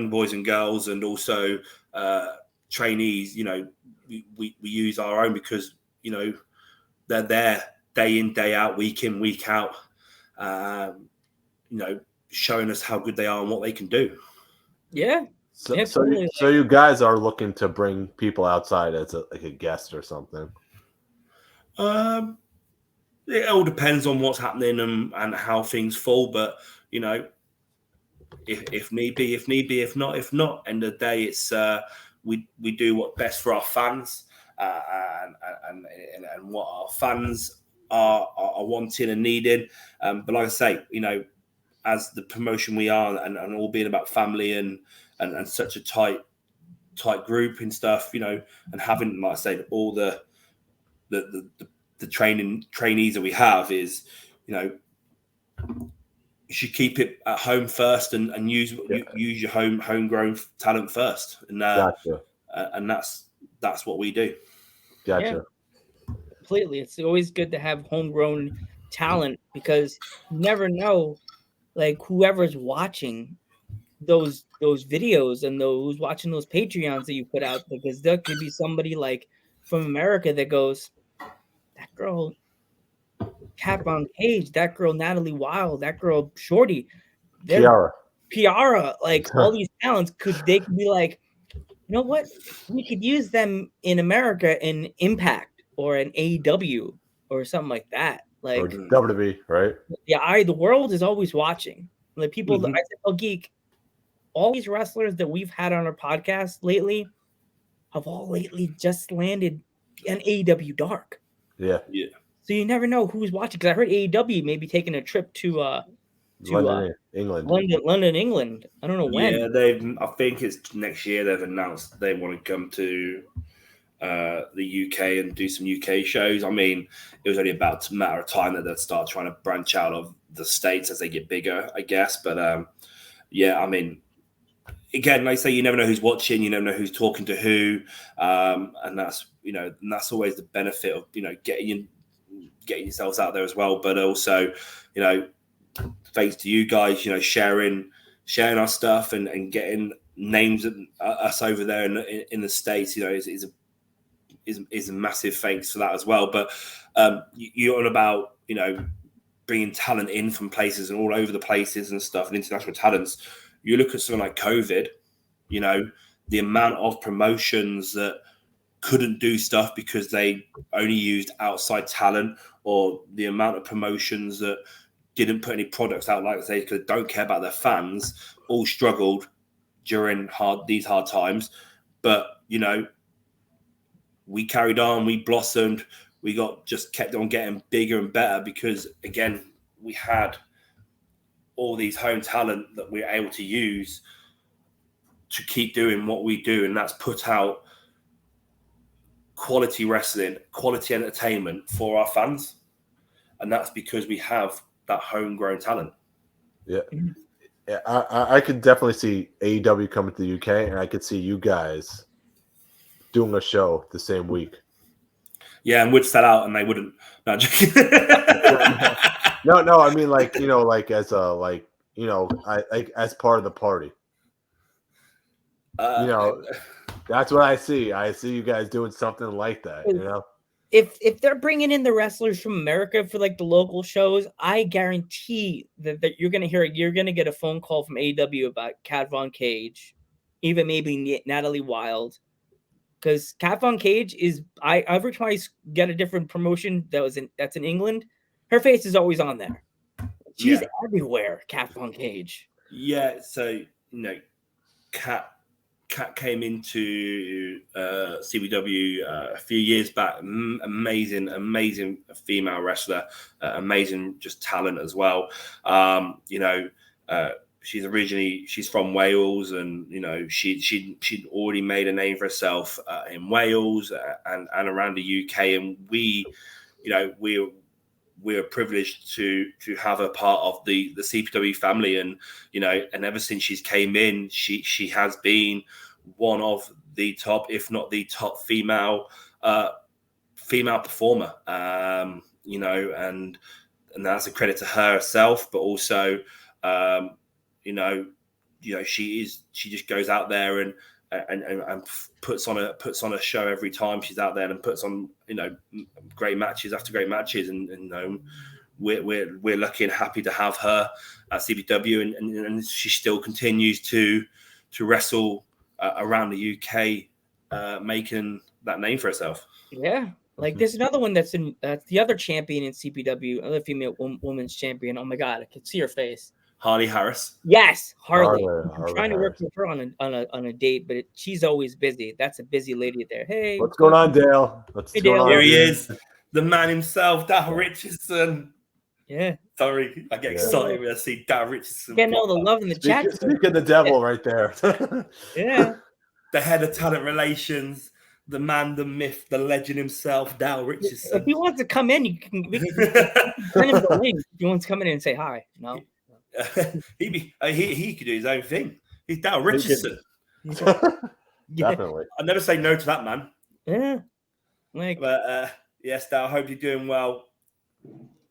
boys and girls, and also trainees, we use our own because they're there day in, day out, week in, week out, showing us how good they are and what they can do. Yeah. So you guys are looking to bring people outside as a guest or something? It all depends on what's happening and how things fall, but if need be, if not, end of the day, it's we do what's best for our fans and what our fans are wanting and needing. But like I say, as the promotion we are, and all being about family and such a tight group and stuff, and having, like I said, all the trainees that we have is, you should keep it at home first and use your homegrown talent first, and Gotcha. And that's what we do. Gotcha. Yeah. Completely. It's always good to have homegrown talent, because you never know, like, whoever's watching those videos and those watching those Patreons that you put out, because there could be somebody like from America that goes, that girl Kat Von Cage, that girl Natalie Wilde, that girl Shorty, Kiara, like all these talents they could be like, you know what? We could use them in America in Impact or an AEW or something like that. Like, or WWE, right? Yeah, the world is always watching. Like, people, Mhm. I said, oh, Geek, all these wrestlers that we've had on our podcast lately have all lately just landed in AEW Dark. Yeah. So you never know who's watching. Because I heard AEW may be taking a trip to London, England. London, England. I don't know when. Yeah, I think it's next year. They've announced they want to come to the UK and do some UK shows. I mean, it was only about a matter of time that they'd start trying to branch out of the States as they get bigger, I guess. But yeah, I mean, again, like I say, you never know who's watching, you never know who's talking to who, and that's and that's always the benefit of getting yourselves out there as well. But also, thanks to you guys, sharing our stuff and getting names of us over there in the States, is a massive thanks for that as well. But you're on about bringing talent in from places and all over the places and stuff, and international talents. You look at something like COVID, the amount of promotions that couldn't do stuff because they only used outside talent, or the amount of promotions that didn't put any products out like they could, don't care about their fans, all struggled during these hard times. But we carried on, we blossomed, we kept on getting bigger and better, because again, we had all these home talent that we're able to use to keep doing what we do, and that's put out quality wrestling, quality entertainment for our fans. And that's because we have that homegrown talent. Yeah. Yeah, I could definitely see AEW coming to the UK, and I could see you guys doing a show the same week. Yeah, and we'd sell out, and they wouldn't. No, no, I mean, like, as a, as part of the party. That's what I see. I see you guys doing something like that, If they're bringing in the wrestlers from America for like the local shows, I guarantee that you're gonna get a phone call from AEW about Kat Von Cage, even maybe Natalie Wilde, because Kat Von Cage is every time I get a different promotion that's in England, her face is always on there. She's everywhere, Kat Von Cage. Yeah, so Kat came into CBW a few years back. Amazing female wrestler, amazing just talent as well. She's from Wales, and she'd already made a name for herself in Wales and around the UK, and we're privileged to have her part of the CPW family, and ever since she's came in, she has been one of the top, if not the top female performer, and that's a credit to herself, but also she just goes out there and puts on a show every time she's out there, and puts on great matches after great matches, and we're lucky and happy to have her at CBW, and she still continues to wrestle around the UK, making that name for herself. Yeah, like there's another one that's the other champion in CPW, other female women's champion. Oh my God, I can see her face. Harley Harris. Yes, Harley. I'm trying to work Harris. with her on a date, but she's always busy. That's a busy lady there. Hey, what's going on, Dale? Hey, Dale. Here he is, the man himself, Dale Richardson. Yeah. Sorry, I get excited when I see Dow Richardson. Getting all the love in the chat. Speaking the devil right there. Yeah. The head of talent relations, the man, the myth, the legend himself, Dow Richardson. If he wants to come in, we can send him the link. If he wants to come in and say hi, no. He could do his own thing. He's Dow Richardson. Definitely. I'd never say no to that man. Yeah. But yes, Dow, I hope you're doing well.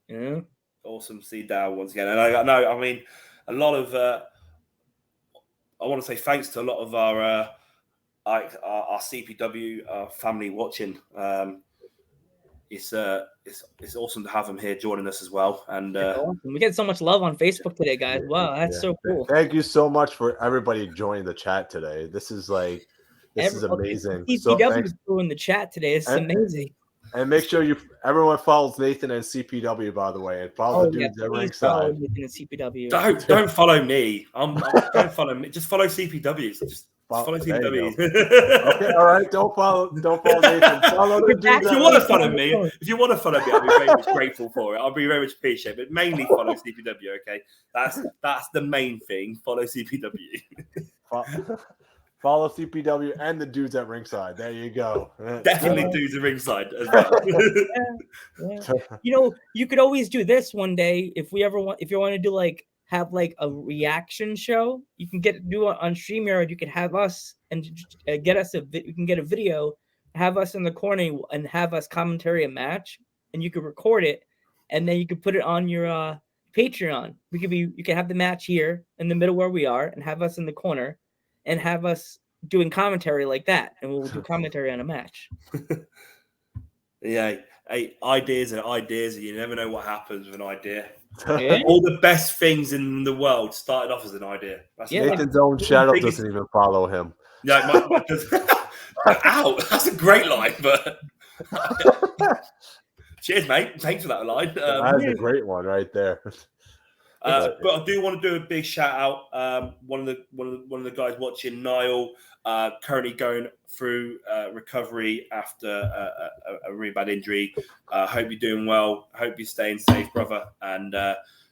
Yeah. Awesome to see Dow once again. And I know, I mean, a lot of I want to say thanks to a lot of our CPW family watching. It's awesome to have them here joining us as well. And awesome. We get so much love on Facebook today, guys. Wow, that's so cool. Thank you so much for everybody joining the chat today. This is amazing. CPW is in the chat today. It's amazing. And make sure everyone follows Nathan and CPW, by the way, and follow the dudes at ringside. Nathan and CPW. Don't follow me. Don't follow me. Just follow CPW. Just follow CPW. Okay, all right. Don't follow Nathan. Follow the dudes. If you want to follow me, I'll be very much grateful for it. I'll be very much appreciated. But mainly follow CPW. Okay, that's the main thing. Follow CPW. Follow CPW and the dudes at ringside. There you go. Definitely dudes at ringside as well. Yeah. You could always do this one day if you want to do have a reaction show. You can do it on StreamYard. You can have us and get us you can get a video, have us in the corner and have us commentary a match, and you could record it, and then you could put it on your Patreon. You could have the match here in the middle where we are, and have us in the corner. And have us doing commentary like that, and we'll do commentary on a match. Yeah, ideas are ideas, and you never know what happens with an idea. Yeah. All the best things in the world started off as an idea. Nathan's own shadow doesn't even follow him. Yeah, ow, that's a great line, but cheers, mate. Thanks for that line. That's a great one right there. But I do want to do a big shout out. One of the guys watching, Niall, currently going through recovery after a really bad injury. Hope you're doing well. Hope you're staying safe, brother. And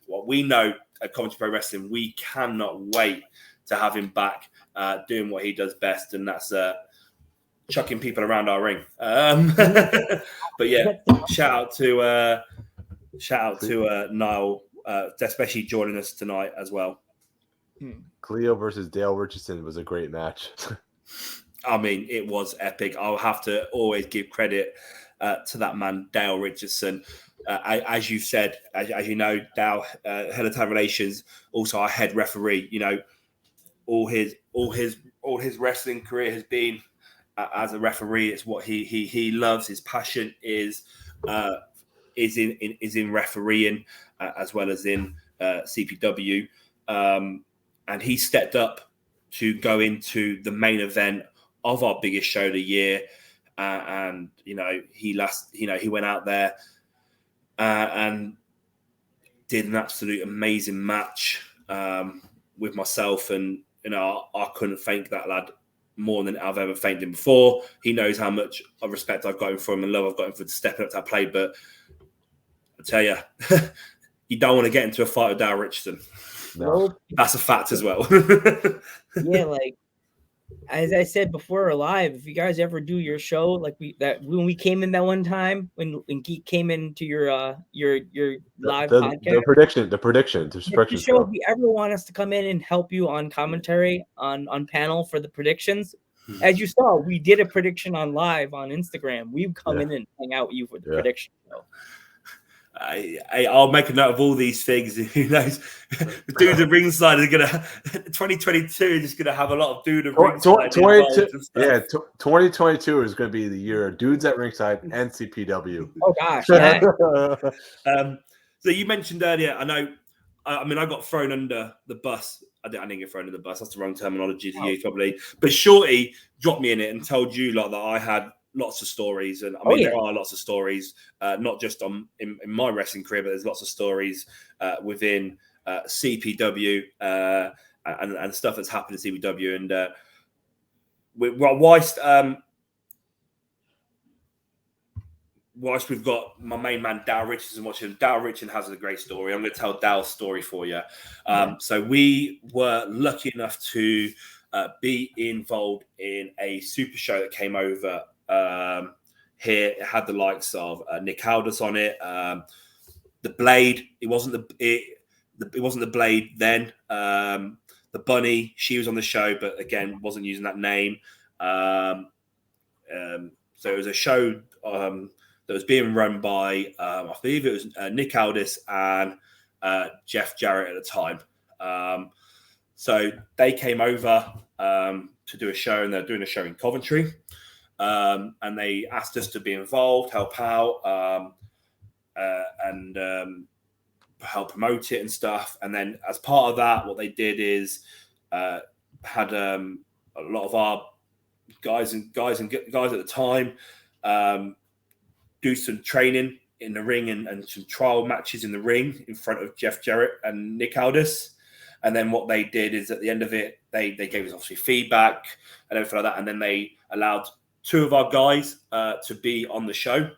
what we know at Coventry Pro Wrestling, we cannot wait to have him back doing what he does best, and that's chucking people around our ring. But yeah, shout out to Niall. Especially joining us tonight as well. Cleo versus Dale Richardson was a great match. I mean, it was epic. I'll have to always give credit to that man, Dale Richardson. As you said, as you know, Dale, head of talent relations, also our head referee. All his wrestling career has been as a referee. It's what he loves. His passion is in refereeing as well as in CPW, and he stepped up to go into the main event of our biggest show of the year, and he went out there and did an absolute amazing match with myself, and I couldn't thank that lad more than I've ever thanked him before. He knows how much of respect I've got him for him and love I've got him for stepping up to that play, but I tell you, you don't want to get into a fight with Dale Richardson. No. That's a fact as well. Yeah, as I said before, live. If you guys ever do your show, when we came in that one time when Geek came into your live podcast, the prediction show. If you ever want us to come in and help you on commentary on panel for the predictions, as you saw, we did a prediction on live on Instagram. We've come in and hang out with you for the prediction show. I'll make a note of all these things. Who knows? The dudes at ringside are gonna 2022 is gonna have a lot of dude at ringside. 2022 is gonna be the year of dudes at ringside and CPW. Oh gosh, yeah. So you mentioned earlier. I know. I mean, I got thrown under the bus. I didn't get thrown under the bus. That's the wrong terminology to use, probably. But Shorty dropped me in it and told you that I had lots of stories, and I mean there are lots of stories, not just in my wrestling career, but there's lots of stories within CPW and stuff that's happened in CPW. And whilst we've got my main man Dal Richardson watching, Dal Richardson has a great story. I'm going to tell Dal's story for you. So we were lucky enough to be involved in a super show that came over here. It had the likes of Nick Aldis on it. The Blade. It wasn't the Blade then. The Bunny. She was on the show, but again, wasn't using that name. So it was a show that was being run by, I believe it was Nick Aldis and Jeff Jarrett at the time. So they came over to do a show, and they're doing a show in Coventry. And they asked us to be involved, help out, and help promote it and stuff. And then as part of that, what they did is had a lot of our guys at the time do some training in the ring and some trial matches in the ring in front of Jeff Jarrett and Nick Aldis. And then what they did is at the end of it, they gave us obviously feedback and everything like that. And then they allowed 2 of our guys to be on the show,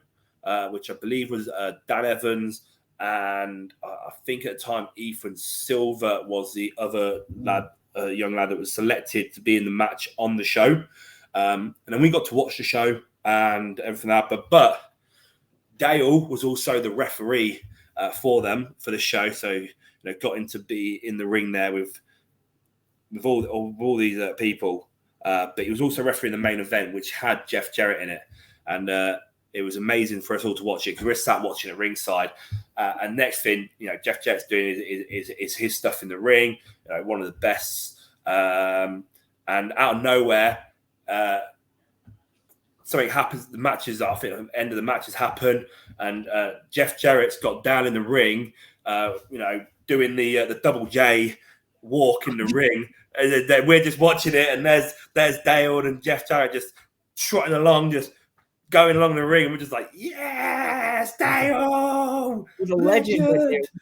which I believe was Dan Evans, and I think at the time Ethan Silver was the other lad, young lad that was selected to be in the match on the show. And then we got to watch the show and everything like that. But Dale was also the referee for them for the show, so got him to be in the ring there with all these people. But he was also refereeing the main event, which had Jeff Jarrett in it, and it was amazing for us all to watch it because we're sat watching at ringside. And next thing Jeff Jarrett's doing is his stuff in the ring. One of the best. And out of nowhere, something happens. The matches, I think, the end of the matches happen, and Jeff Jarrett's got down in the ring, doing the double J walk in the ring. And we're just watching it, and there's Dale and Jeff Jarrett just trotting along, just going along the ring. And we're just like, yes, Dale! He's a legend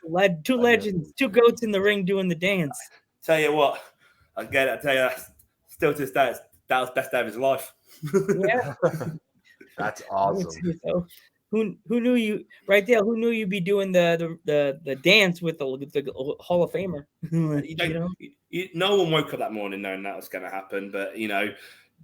right there. 2 legends, 2 goats in the ring doing the dance. Tell you what, I tell you, still to this day, that was best day of his life. Yeah. That's awesome. So, who knew you, right, Dale? Who knew you'd be doing the dance with the Hall of Famer? No one woke up that morning knowing that was going to happen, but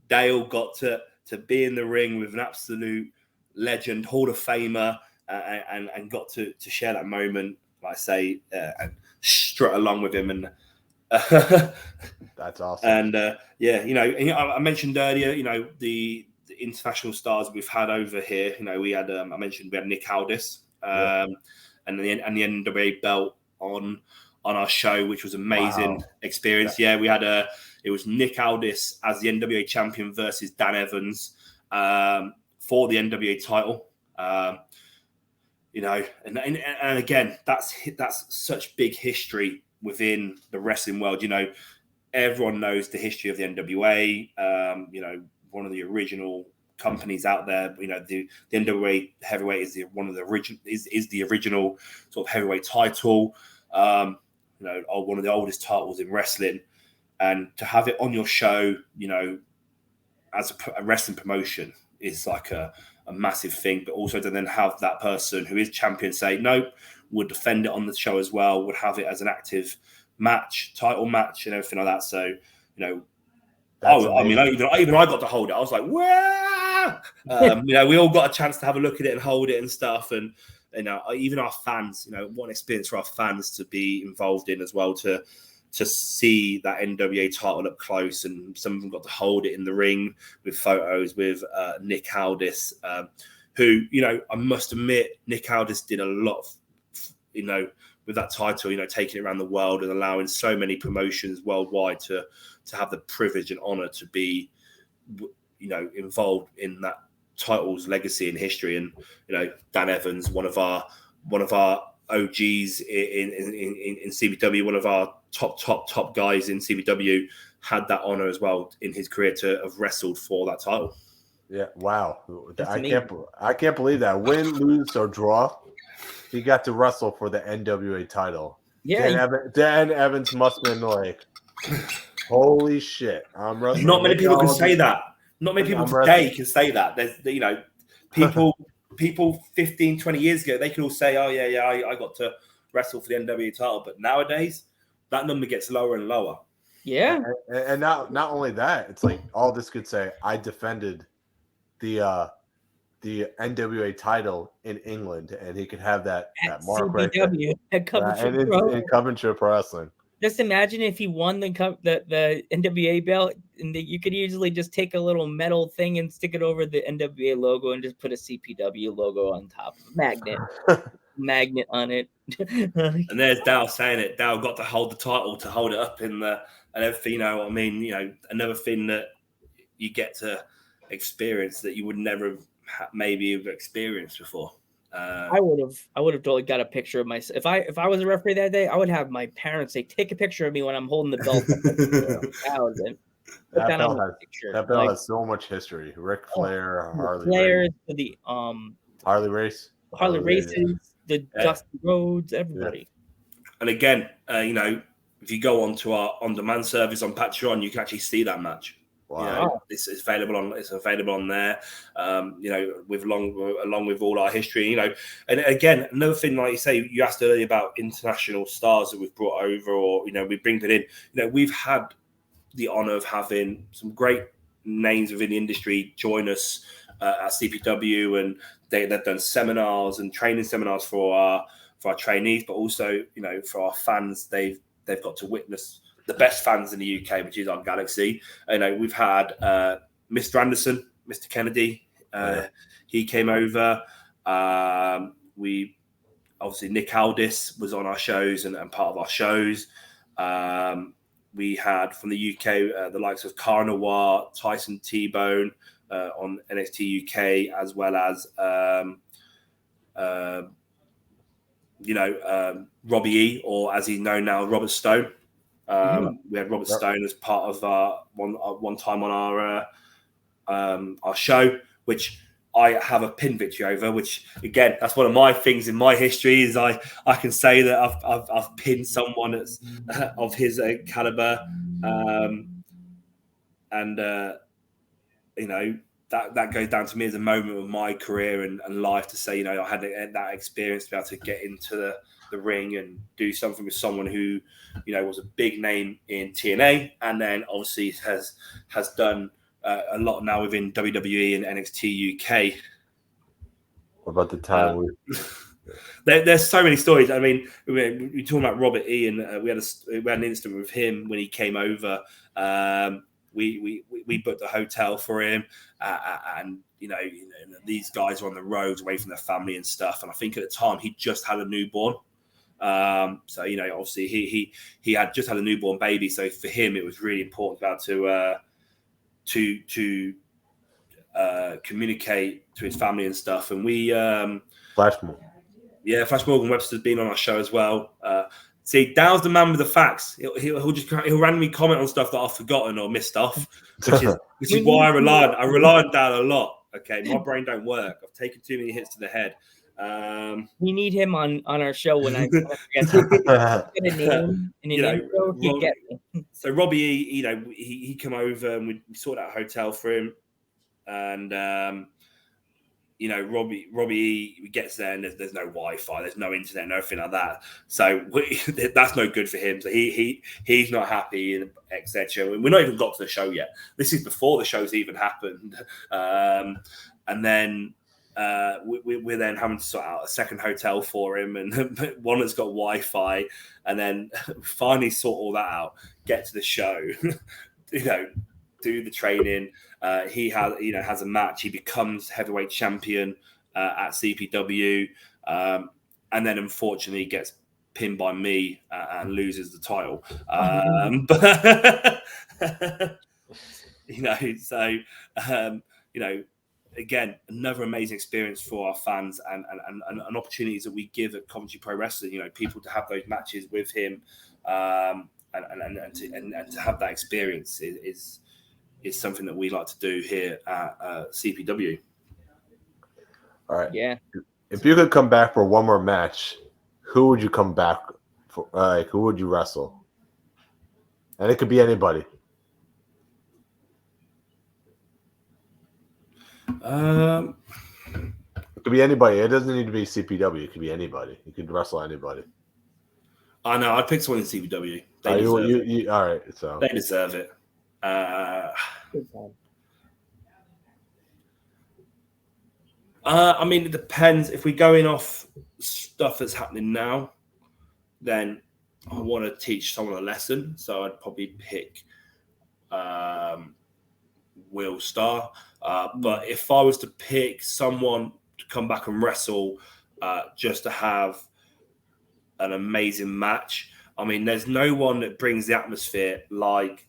Dale got to be in the ring with an absolute legend, Hall of Famer, and got to share that moment, like I say, and strut along with him. And that's awesome. And I mentioned earlier, the international stars we've had over here. We had I mentioned we had Nick Aldis, and the NWA belt on our show, which was amazing experience. Yeah, we had it was Nick Aldis as the NWA champion versus Dan Evans for the NWA title. And again, that's such big history within the wrestling world. Everyone knows the history of the NWA. One of the original companies out there. The NWA heavyweight is one of the original is the original sort of heavyweight title. One of the oldest titles in wrestling, and to have it on your show, as a wrestling promotion is like a massive thing. But also to then have that person who is champion say no, would defend it on the show as well, would have it as an active match, title match, and everything like that. So, even I got to hold it. I was like, wow! We all got a chance to have a look at it and hold it and stuff. And, even our fans, what an experience for our fans to be involved in as well, to see that NWA title up close. And some of them got to hold it in the ring with photos with Nick Aldis, who, I must admit, Nick Aldis did a lot of, with that title, taking it around the world and allowing so many promotions worldwide to have the privilege and honor to be, involved in that title's legacy and history. And, Dan Evans, one of our OGs in CBW, one of our top guys in CBW, had that honor as well in his career to have wrestled for that title. Yeah. Wow. I can't believe that. Win, lose, or draw, he got to wrestle for the NWA title. Yeah. Dan Evans must have been like, holy shit. I'm wrestling. Not many people can say that. Not many people today can say that. There's, people people 15, 20 years ago, they could all say, oh, yeah, I got to wrestle for the NWA title. But nowadays, that number gets lower and lower. Yeah. And not only that, it's like all this could say, I defended the NWA title in England, and he could have that mark right there. At Coventry in Coventry Pro Wrestling. Just imagine if he won the NWA belt, and you could easily just take a little metal thing and stick it over the NWA logo and just put a CPW logo on top. Magnet on it. And there's Dow saying it. Dow got to hold the title, to hold it up and everything. You know what I mean? You know, another thing that you get to experience that you would never maybe have experienced before. I would have totally got a picture of myself. If I was a referee that day, I would have my parents say, take a picture of me when I'm holding the belt. That belt has so much history. Ric Flair, Harley races, the Dusty Rhodes, everybody. Yeah. And again, you know, if you go onto our on-demand service on Patreon, you can actually see that match. Wow. You know, it's available on there. You know, along with all our history. You know, and again, another thing, like you say, you asked earlier about international stars that we've brought over, or you know, we bring it in. You know, we've had the honor of having some great names within the industry join us at CPW, and they've done seminars and training seminars for our trainees, but also, you know, for our fans, they've got to witness the best fans in the UK, which is our Galaxy. You know, we've had Mr. Anderson, Mr. Kennedy. He came over. We obviously Nick Aldis was on our shows and part of our shows. We had from the UK the likes of Cara Noir, Tyson T-Bone on NXT UK, as well as Robbie E, or as he's known now, Robert Stone. We had Robert Stone as part of one time on our show, which I have a pin victory over. Which again, that's one of my things in my history, is I can say that I've pinned someone that's of his caliber, you know, that goes down to me as a moment of my career and life, to say, you know, I had that experience to be able to get into the ring and do something with someone who, you know, was a big name in TNA, and then obviously has done a lot now within WWE and NXT UK. What about the time there's so many stories. I mean, we're talking about Robert E, and we had an incident with him when he came over. We booked a hotel for him, and you know, these guys are on the roads away from their family and stuff. And I think at the time he just had a newborn. So, you know, obviously he had just had a newborn baby. So for him, it was really important to communicate to his family and stuff. And we, Flash Morgan Webster's been on our show as well. See, Dow's the man with the facts. He'll randomly comment on stuff that I've forgotten or missed off, which is why I rely on Dow a lot. Okay, my brain don't work. I've taken too many hits to the head. We need him on our show when I forget a name in an intro. He'll get me. So Robbie, you know, he come over and we sorted out a hotel for him, and you know, Robbie gets there and there's no Wi-Fi, there's no internet, nothing like that. So that's no good for him. So he's not happy, and etc. We're not even got to the show yet. This is before the show's even happened, and then. We're then having to sort out a second hotel for him, and one that's got Wi-Fi, and then finally sort all that out, get to the show, you know, do the training. He has a match. He becomes heavyweight champion at CPW, and then unfortunately gets pinned by me and loses the title. But you know, so you know. Again, another amazing experience for our fans and opportunities that we give at Coventry Pro Wrestling. You know, people to have those matches with him, and to have that experience is something that we like to do here at CPW. All right. Yeah. If you could come back for one more match, who would you come back for? Who would you wrestle? And it could be anybody. It could be anybody. It doesn't need to be CPW. It could be anybody. You could wrestle anybody. I know. I'd pick someone in CPW. They All right. So they deserve it. I mean, it depends. If we're going off stuff that's happening now, then I want to teach someone a lesson. So I'd probably pick Will Starr. But if I was to pick someone to come back and wrestle just to have an amazing match, I mean, there's no one that brings the atmosphere like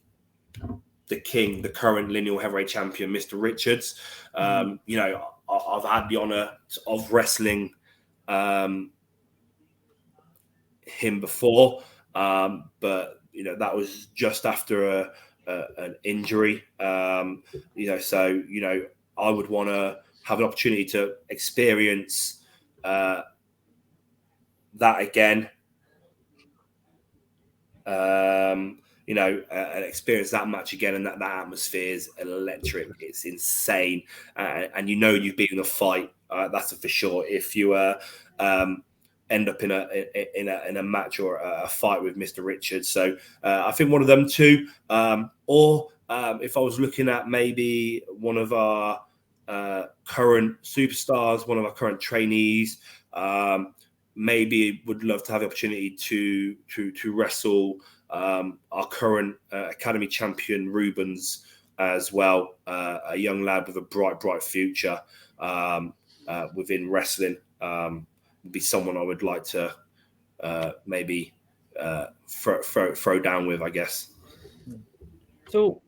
the King, the current lineal heavyweight champion, Mr. Richards. You know, I've had the honor of wrestling him before, but you know that was just after an injury. You know, so you know I would want to have an opportunity to experience that again. You know, and experience that match again, and that atmosphere is electric. It's insane, and you know you've been in a fight. That's for sure. If you end up in a match or a fight with Mr. Richards, so I think one of them two, or if I was looking at maybe one of our current superstars, one of our current trainees, maybe would love to have the opportunity to wrestle our current academy champion Rubens as well, a young lad with a bright future within wrestling. Would be someone I would like to maybe throw down with, I guess. So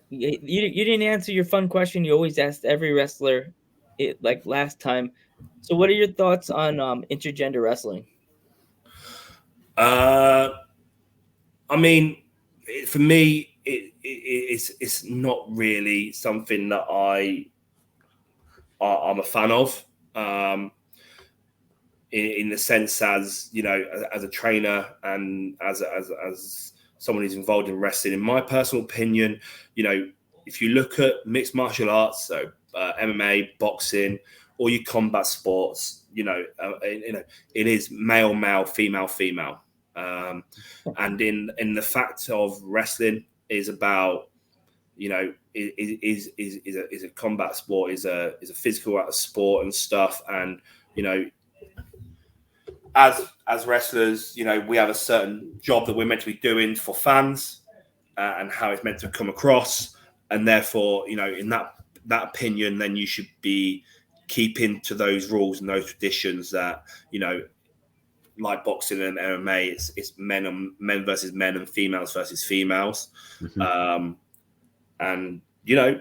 you didn't answer your fun question you always asked every wrestler, like last time. So what are your thoughts on intergender wrestling? I mean, for me, it's not really something that I'm a fan of. In the sense, as you know, as a trainer and as someone who's involved in wrestling, in my personal opinion, you know, if you look at mixed martial arts, so MMA, boxing, or your combat sports, you know, it is male, female. And in the fact of wrestling is about, you know, is a combat sport, is a physical sport and stuff, and you know, as wrestlers, you know, we have a certain job that we're meant to be doing for fans, and how it's meant to come across, and therefore, you know, in that opinion, then you should be keeping to those rules and those traditions that, you know, like boxing and MMA, it's men versus men and females versus females. Mm-hmm. And you know,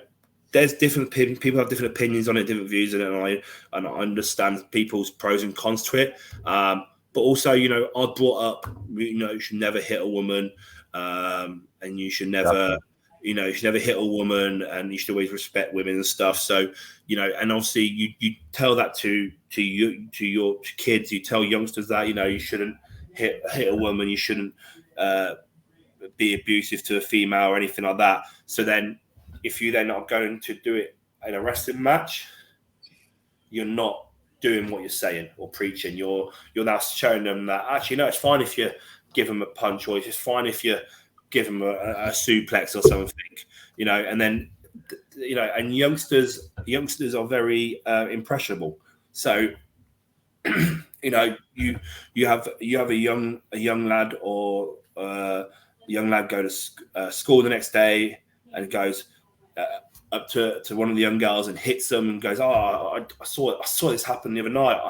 there's different people have different opinions on it, different views on it, and I understand people's pros and cons to it. But also, you know, I brought up, you know, you should never hit a woman, and you should never, you know, you should never hit a woman, and you should always respect women and stuff. So, you know, and obviously you tell that to your kids, you tell youngsters that, you know, you shouldn't hit a woman, you shouldn't be abusive to a female or anything like that. So then, if you then are going to do it in a wrestling match, you're not doing what you're saying or preaching. You're now showing them that actually, no, it's fine if you give them a punch, or it's fine if you give them a suplex or something, you know. And then, you know, and youngsters are very impressionable. So, you know, you have a young lad or a young lad go to school the next day and goes up to one of the young girls and hits them and goes, I saw this happen the other night.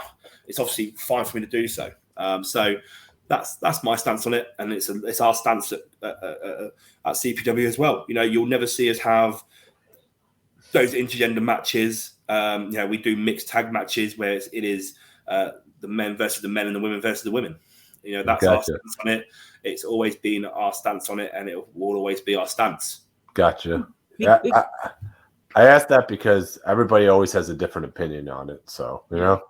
It's obviously fine for me to do so. So that's my stance on it, and it's our stance at CPW as well. You know, you'll never see us have those intergender matches. You know, we do mixed tag matches where it is the men versus the men and the women versus the women. You know, that's our stance on it. It's always been our stance on it, and it will always be our stance. Gotcha. Yeah, I asked that because everybody always has a different opinion on it. So, you know,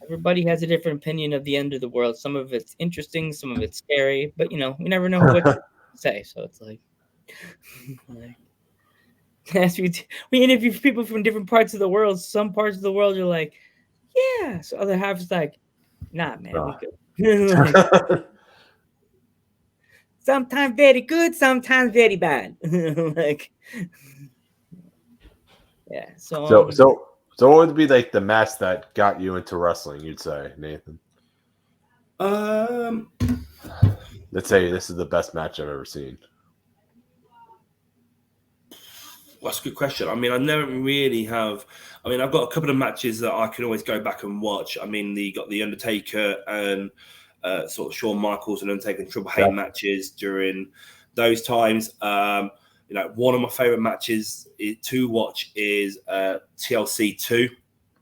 everybody has a different opinion of the end of the world. Some of it's interesting, some of it's scary, but you know, you never know what to say. So it's like as we interview people from different parts of the world. Some parts of the world are like, yeah. So other half is like, nah, man, we Ah. good. Like, sometimes very good, sometimes very bad. Like, yeah. So what would be like the match that got you into wrestling? You'd say, Nathan. Um, Let's say this is the best match I've ever seen. That's a good question. I mean, I never really have. I mean, I've got a couple of matches that I can always go back and watch. I mean, you got the Undertaker and sort of Shawn Michaels and Undertaker and Triple H matches during those times. You know, one of my favorite matches to watch is TLC 2.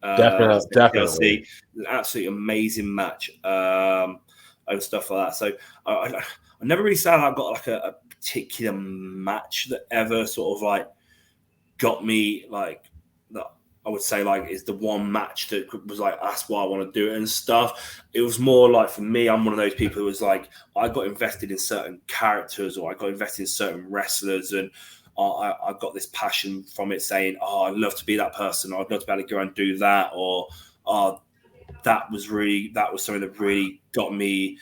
Definitely. TLC, an absolutely amazing match and stuff like that. So I never really say I've got like a particular match that ever sort of like got me like that. I would say like is the one match that was like that's why I want to do it and stuff. It was more like for me, I'm one of those people who was like I got invested in certain characters or I got invested in certain wrestlers and I got this passion from it saying, oh, I'd love to be that person or I'd love to be able to go and do that or that was something that really got me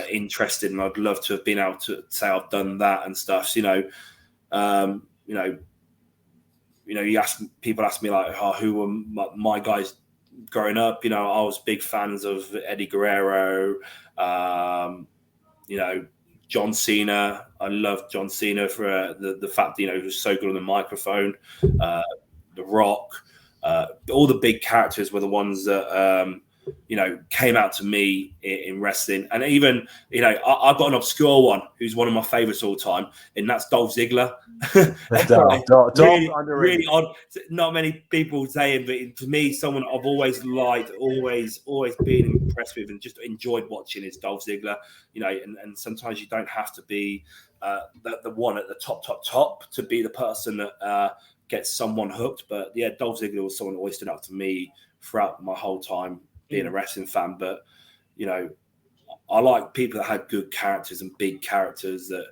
interested and I'd love to have been able to say I've done that and stuff. So, people ask me like, oh, who were my guys growing up? You know, I was big fans of Eddie Guerrero, John Cena. I loved John Cena for the fact that, he was so good on the microphone. The Rock, all the big characters were the ones that, came out to me in wrestling. And even, I've got an obscure one who's one of my favorites all time, and that's Dolph Ziggler. Really odd. Not many people say it, but to me, someone I've always liked, always been impressed with, and just enjoyed watching is Dolph Ziggler. And sometimes you don't have to be the one at the top to be the person that gets someone hooked. But yeah, Dolph Ziggler was someone that always stood out to me throughout my whole time being a wrestling fan. But I like people that had good characters and big characters that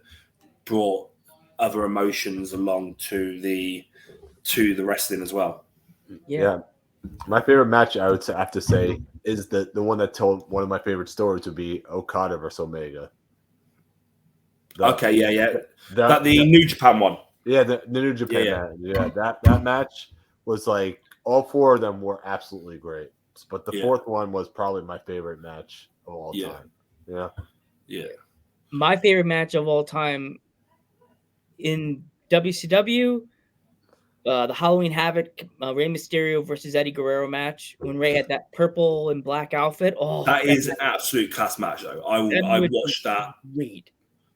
brought other emotions along to the wrestling as well. Yeah. My favorite match I would have to say is the one that told one of my favorite stories would be Okada versus Omega. The New Japan one. Yeah, the New Japan match. Yeah, that match was like all four of them were absolutely great. But the fourth one was probably my favorite match of all time. Yeah. Yeah. My favorite match of all time in WCW, the Halloween Havoc, Rey Mysterio versus Eddie Guerrero match when Rey had that purple and black outfit. Oh, that is an absolute class match, though. I watched that. Great.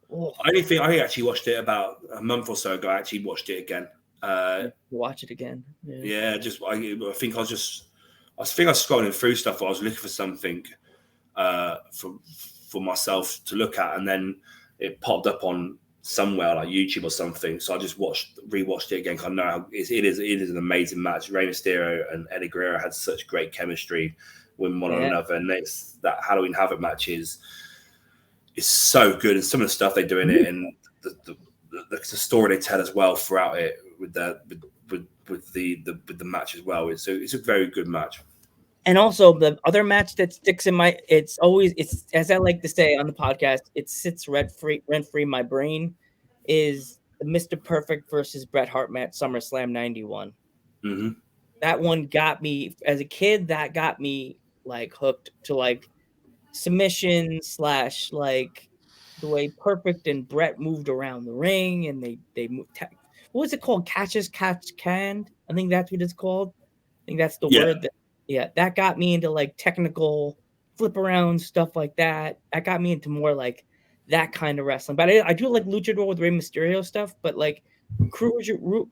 Oh. I actually watched it about a month or so ago. I actually watched it again. Watch it again. Yeah, I think I was scrolling through stuff. I was looking for something for myself to look at, and then it popped up on somewhere like YouTube or something. So I just rewatched it again because I know it is an amazing match. Rey Mysterio and Eddie Guerrero had such great chemistry with one another, and that Halloween Havoc match is so good, and some of the stuff they do in it, and the story they tell as well throughout it with the match as well. It's a very good match. And also the other match that sticks in my, it's as I like to say on the podcast, it sits rent free in my brain, is the Mr. Perfect versus Bret Hart match, SummerSlam 91. Mm-hmm. That one got me as a kid. That got me like hooked to like submission / like the way Perfect and Bret moved around the ring, and they moved. What was it called? Catch can. I think that's what it's called. I think that's the word. That got me into like technical flip around stuff like that. That got me into more like that kind of wrestling. But I do like luchador with Rey Mysterio stuff. But like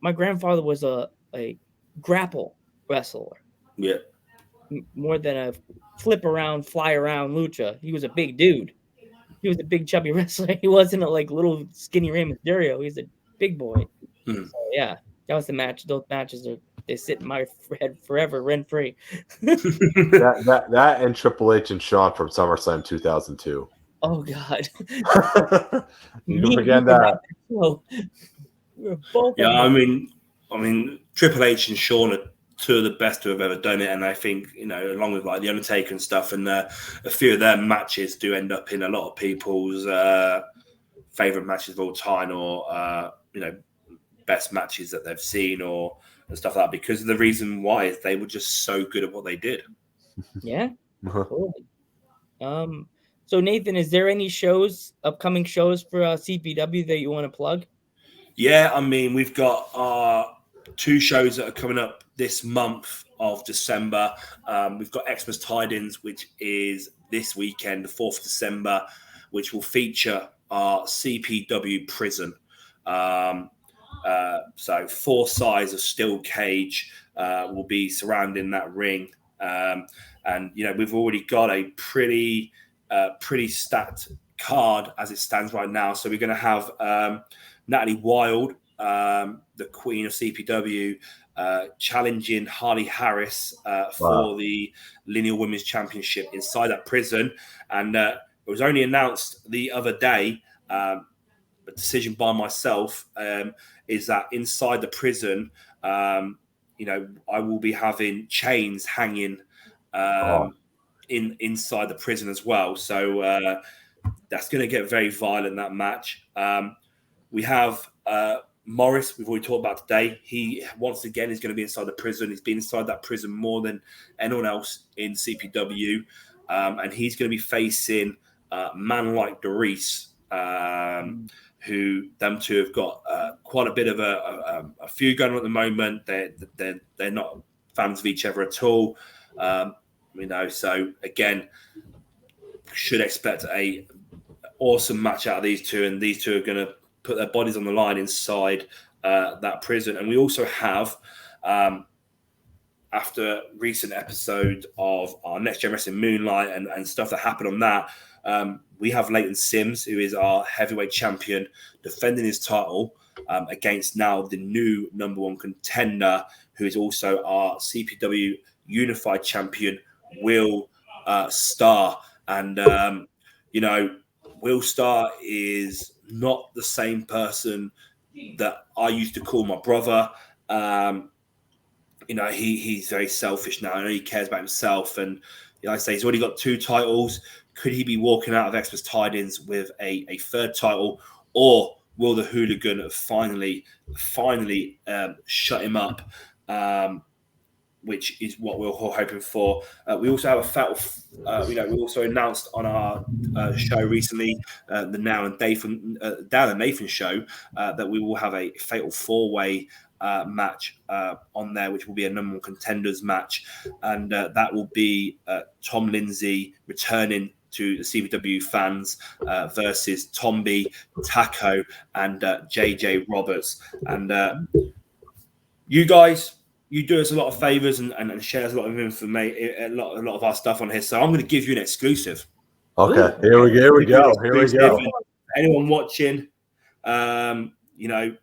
my grandfather was a grapple wrestler. Yeah. More than a flip around, fly around lucha. He was a big dude. He was a big chubby wrestler. He wasn't a like little skinny Rey Mysterio. He's a big boy. Mm-hmm. So, yeah, that was the match. Those matches they sit in my head forever, rent free. that and Triple H and Shawn from SummerSlam 2002. Oh God! You can forget that. I mean, Triple H and Shawn are two of the best who have ever done it, and I think, you know, along with like the Undertaker and stuff, and a few of their matches do end up in a lot of people's favorite matches of all time, or you know, best matches that they've seen, or and stuff like that, because the reason why is they were just so good at what they did. Yeah. Totally. So Nathan, is there any upcoming shows for CPW that you want to plug? Yeah, I mean, we've got our 2 shows that are coming up this month of December. We've got Xmas Tidings, which is this weekend, the 4th of December, which will feature our CPW prison. So 4 sides of steel cage will be surrounding that ring. And, you know, we've already got a pretty stacked card as it stands right now. So we're going to have Natalie Wilde, the Queen of CPW, challenging Harley Harris for the Lineal Women's Championship inside that prison. And it was only announced the other day, a decision by myself, is that inside the prison, you know, I will be having chains hanging inside the prison as well. So that's going to get very violent, that match. We have Morris, we've already talked about today. He once again is going to be inside the prison. He's been inside that prison more than anyone else in CPW. And he's going to be facing a man like Doris, who them two have got quite a bit of a feud going on at the moment. They're not fans of each other at all. You know, so again, should expect a awesome match out of these two, and these two are going to put their bodies on the line inside that prison. And we also have, after recent episode of our Next Gen Wrestling Moonlight and stuff that happened on that, we have Leighton Sims, who is our heavyweight champion, defending his title against now the new #1 contender, who is also our CPW Unified Champion, Will Starr. And, you know, Will Starr is not the same person that I used to call my brother. You know, he's very selfish now. I know he cares about himself. And like I say, he's already got 2 titles. Could he be walking out of Xmas Tidings with a 3rd title? Or will the hooligan finally shut him up? Which is what we're all hoping for. We also have a fatal, we also announced on our show recently, the Dan and Nathan show, that we will have a fatal 4-way match on there, which will be a #1 contenders match. And that will be Tom Lindsay returning to the CPW fans versus Tomby, Taco, and JJ Roberts. And you guys, you do us a lot of favors and share us a lot of information, a lot of our stuff on here. So I'm going to give you an exclusive. Okay, here we go. Anyone watching, you know,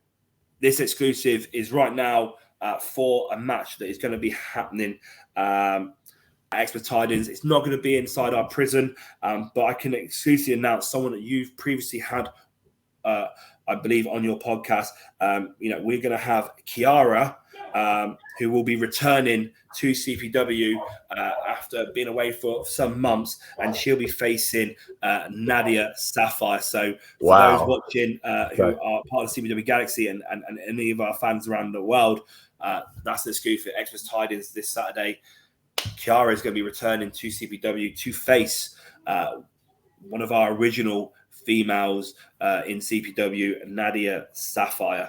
this exclusive is right now for a match that is going to be happening at Xmas Tidings. It's not going to be inside our prison, but I can exclusively announce someone that you've previously had, I believe, on your podcast. You know, we're going to have Kiara, who will be returning to CPW after being away for some months, and she'll be facing Nadia Sapphire. So for those watching who are part of CPW Galaxy and any of our fans around the world, that's the excuse for Xmas Tidings this Saturday. Kiara is going to be returning to CPW to face one of our original females in CPW, Nadia Sapphire.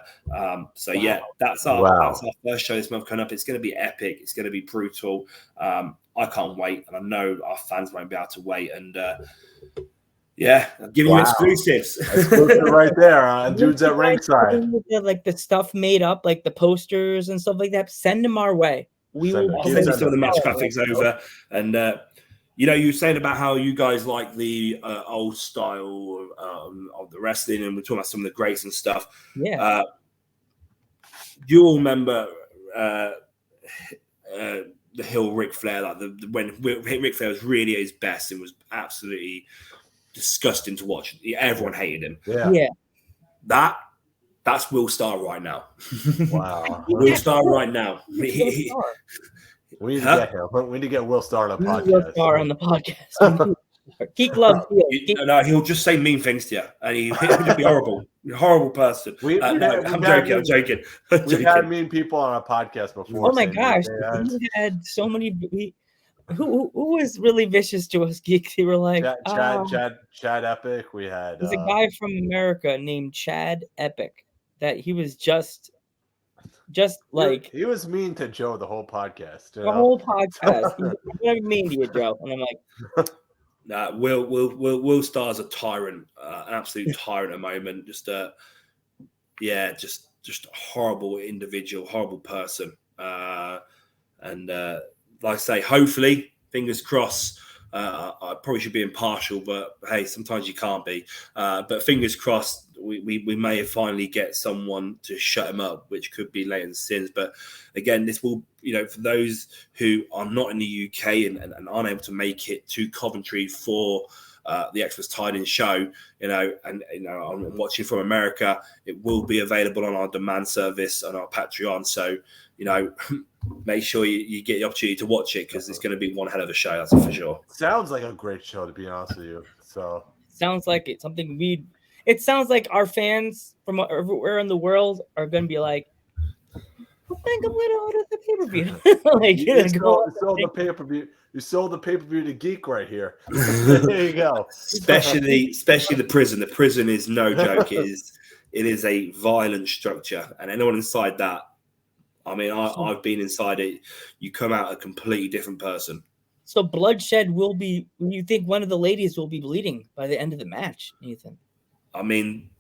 So yeah, that's our first show this month coming up. It's going to be epic. It's going to be brutal. I can't wait, and I know our fans won't be able to wait. And yeah, I'm giving you exclusives. Exclusive right there. Dudes at ringside. Like the stuff made up, like the posters and stuff like that. Send them our way. We will send you some of the match graphics over. And you know, you were saying about how you guys like the old style of the wrestling, and we're talking about some of the greats and stuff. Yeah. You all remember the Hill Ric Flair, like when Ric Flair was really at his best and was absolutely disgusting to watch. Everyone hated him. Yeah. That That's Will Starr right now. Wow. Will Starr right now. Will Starr. We need to get him. We need to get Will Starr on the podcast. Will Starr on the podcast. Geek loves Geek. No, he'll just say mean things to you, and he'll just be horrible. Horrible person. I'm joking. We've had mean people on our podcast before. Oh my gosh. We had so many. Who was really vicious to us, geeks? They were like Chad Epic. We had there's a guy from America named Chad Epic that he was just like he was mean to Joe the whole podcast. Whole podcast. He was mean to you, Joe. And I'm like, Will Starr's a tyrant, an absolute tyrant at the moment. Just a horrible individual, horrible person. And like I say, hopefully, fingers crossed. I probably should be impartial, but hey, sometimes you can't be. But fingers crossed, we may finally get someone to shut him up, which could be Leighton Sins. But again, this will, for those who are not in the UK and aren't able to make it to Coventry for the Extras Tied-In show, I'm watching from America, it will be available on our demand service on our Patreon. So, make sure you get the opportunity to watch it because it's going to be one hell of a show, that's for sure. Sounds like a great show, to be honest with you. So sounds like it's something it sounds like our fans from everywhere in the world are going to be like, I think I'm going to order the pay-per-view. You sold the pay-per-view to Geek right here. There you go. Especially the prison. The prison is no joke. It is a violent structure, and anyone inside that, I mean, I've been inside it. You come out a completely different person. So bloodshed will be. You think one of the ladies will be bleeding by the end of the match, Ethan? I mean,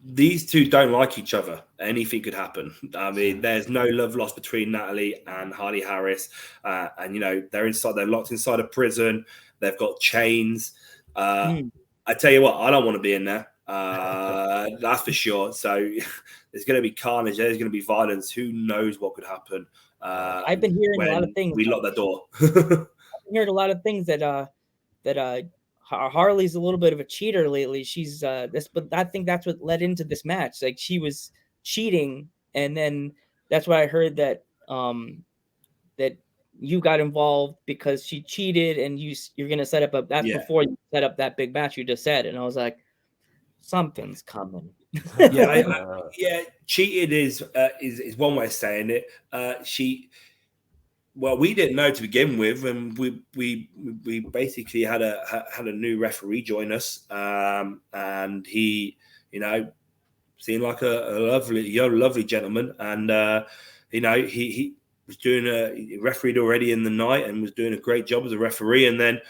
these two don't like each other. Anything could happen. I mean, there's no love lost between Natalie and Harley Harris, and they're inside. They're locked inside a prison. They've got chains. I tell you what, I don't want to be in there. That's for sure. So there's going to be carnage. There's going to be violence. Who knows what could happen? I've been hearing a lot of things. We lock the door. I've been hearing a lot of things that Harley's a little bit of a cheater lately. She's but I think that's what led into this match. Like she was cheating, and then that's why I heard that that you got involved because she cheated, and you're going to set up before you set up that big match you just said. And I was like, something's coming. Cheated is one way of saying it. We didn't know to begin with, and we basically had a new referee join us, and he, seemed like a lovely gentleman, and he was doing he refereed already in the night and was doing a great job as a referee, and then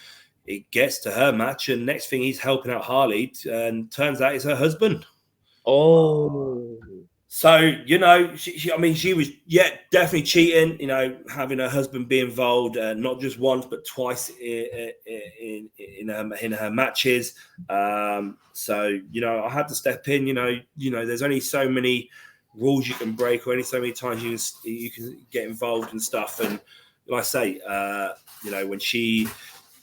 it gets to her match, and next thing he's helping out Harley, and turns out it's her husband. Oh. So, she was, definitely cheating, having her husband be involved, not just once, but twice in her matches. So, I had to step in, there's only so many rules you can break, or only so many times you can get involved and stuff. And like I say, when she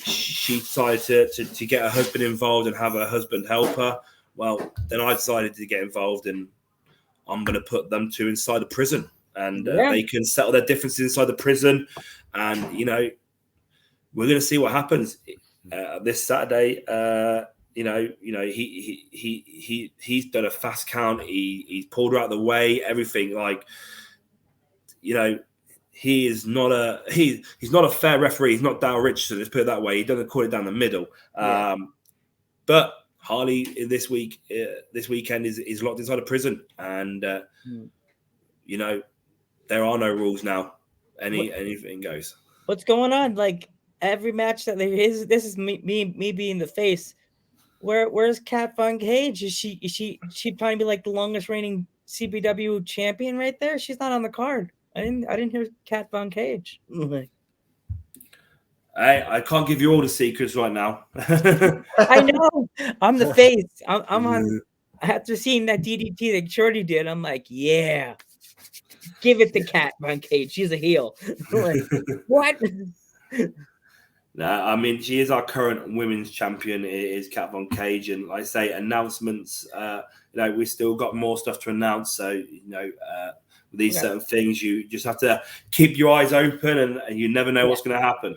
decided to get her husband involved and have her husband help her, well, then I decided to get involved, and I'm going to put them two inside the prison, and they can settle their differences inside the prison. And, we're going to see what happens this Saturday. He's done a fast count. He's pulled her out of the way, everything he is not he's not a fair referee. He's not Dale Richardson. Let's put it that way. He doesn't call it down the middle. But Harley this weekend is locked inside a prison, and there are no rules now. Anything goes. What's going on? Like every match that there is, this is me being the face. Where's Kat Von Cage? Is she trying to be like the longest reigning CPW champion right there? She's not on the card. I didn't hear Kat Von Cage. I can't give you all the secrets right now. I know. I'm the face. I'm on. After seeing that DDT that Shorty did, I'm like, yeah, give it to Kat Von Cage. She's a heel. Like, what? No, I mean, she is our current women's champion. It is Kat Von Cage, and like I say, announcements. We still got more stuff to announce. So with these certain things, you just have to keep your eyes open, and you never know what's going to happen.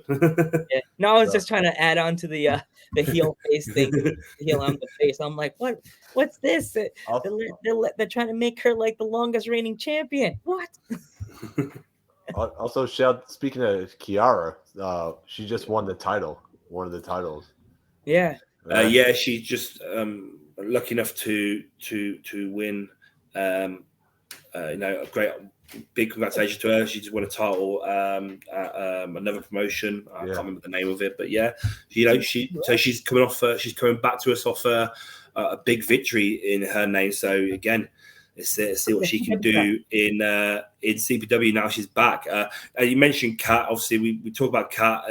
Yeah. No, I was just trying to add on to the heel face thing. The heel on the face. I'm like, what's this? They're trying to make her like the longest reigning champion. What? Also, speaking of Kiara, she just won the title, one of the titles. Yeah. She's just lucky enough to win. A great big congratulations to her. She just won a title at another promotion. I can't remember the name of it, but she's coming off. She's coming back to us off a big victory in her name. So again, let's see what she can do in CPW now she's back. You mentioned Kat. Obviously, we talk about Kat.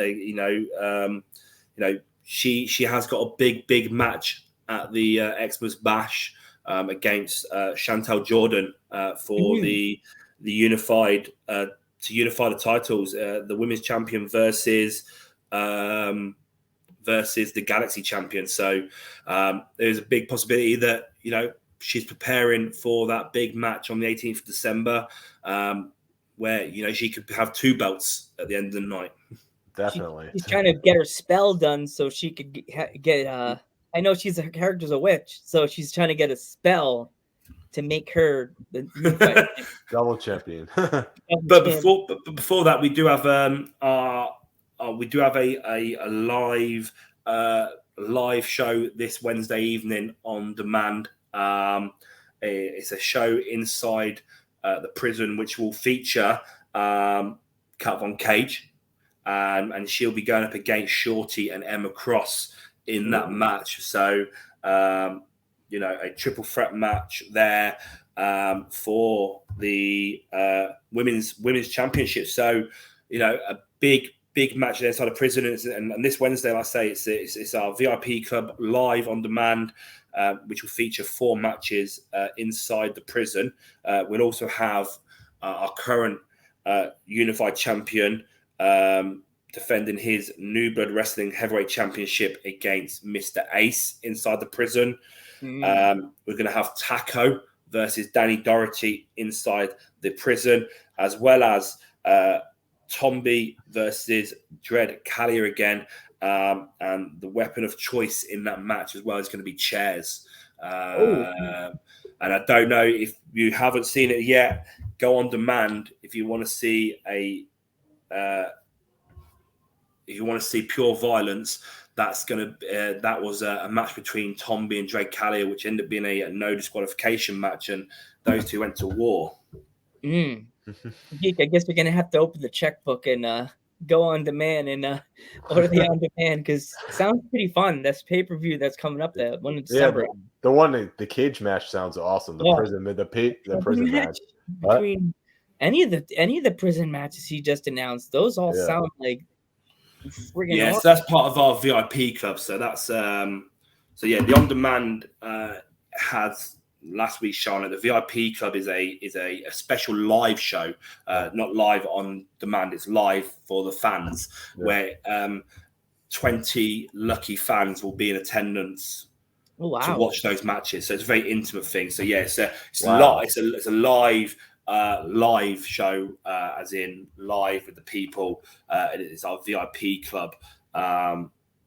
She has got a big match at the Xmas Bash against Chantel Jordan for the unified to unify the titles. The women's champion versus the Galaxy champion. So there's a big possibility that she's preparing for that big match on the 18th of December, where she could have 2 belts at the end of the night. Definitely. She's trying to get her spell done so she could get. I know her character's a witch, so she's trying to get a spell to make her the double champion. But before that, we do have a live show this Wednesday evening on demand. It's a show inside the prison, which will feature Kat Von Cage, and she'll be going up against Shorty and Emma Cross in that match. So, a triple threat match there for the women's championship. So, a big match inside the prison. And this Wednesday, like I say, it's our VIP club live on demand, which will feature 4 matches inside the prison. We'll also have our current unified champion defending his New Blood Wrestling Heavyweight Championship against Mr. Ace inside the prison. We're going to have Taco versus Danny Doherty inside the prison, as well as Tomby versus Dread Callier again. And the weapon of choice in that match as well is going to be chairs. And I don't know if you haven't seen it yet, go on demand if you want to see pure violence. That was a match between Tomby and Drake Callier, which ended up being a no disqualification match, and those two went to war. Geek, I guess we're gonna have to open the checkbook and go on demand and order the on demand, because it sounds pretty fun. That's pay-per-view that's coming up, that one in December. The cage match sounds awesome. The prison match between any of the prison matches he just announced, those all sound like friggin' awesome. So that's part of our VIP club. So that's the on demand has last week's show. The VIP club is a special live show, not live on demand. It's live for the fans, where 20 lucky fans will be in attendance to watch those matches. So it's a very intimate thing. So it's a live show, as in live with the people. It's our VIP club.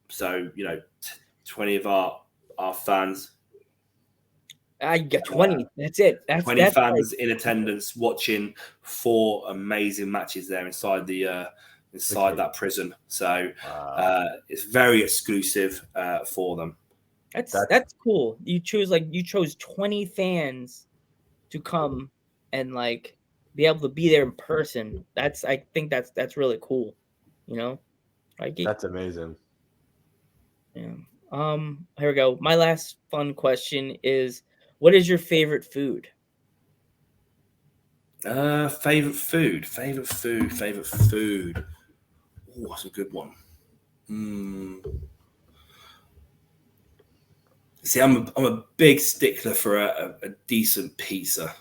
20 of our fans. You got 20. That's it. That's 20 fans in attendance watching 4 amazing matches there inside that prison. So it's very exclusive for them. That's cool. You chose 20 fans to come and be able to be there in person. I think that's really cool. That's amazing. Yeah. Here we go. My last fun question is, what is your favorite food? Favorite food. Oh, that's a good one. See, I'm a big stickler for a decent pizza.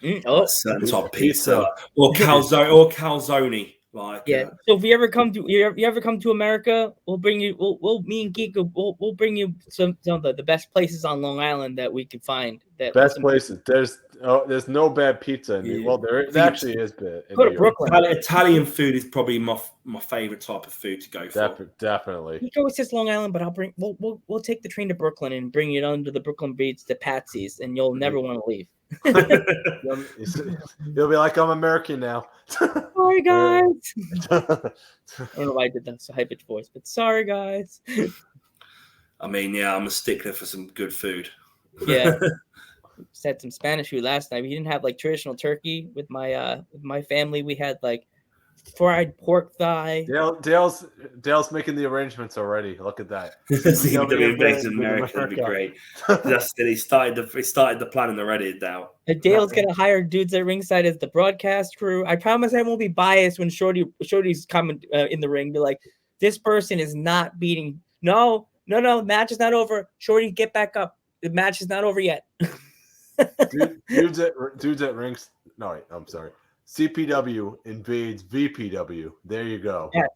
Certain type of pizza or calzone. Like, Yeah. So if you ever come to America, we'll bring you. We'll me and Geek. We'll bring you some of the best places on Long Island that we can find. Best places. There's no bad pizza in New York. Well, there actually is bad in Go New to York. Brooklyn. Italian food is probably my favorite type of food to go for. Definitely. He always says Long Island, but we'll take the train to Brooklyn and bring you down to the Brooklyn Beach to Patsy's, and you'll never want to leave. You'll be like, I'm American now. Sorry, guys. I don't know why I did that so high pitched voice, but sorry, guys. I mean, yeah, I'm a stickler for some good food. Yeah. Had some Spanish food last night. We didn't have like traditional turkey with my family. We had like fried pork thigh. Dale's making the arrangements already. Look at that. CPW based in America, that'd be great. That's it. He started the planning already, Dale. Dale's gonna hire dudes at ringside as the broadcast crew. I promise I won't be biased when Shorty's coming in the ring. Be like, this person is not beating. No, match is not over. Shorty, get back up. The match is not over yet. dudes at rings. No, wait, I'm sorry. CPW invades VPW. There you go. Yes.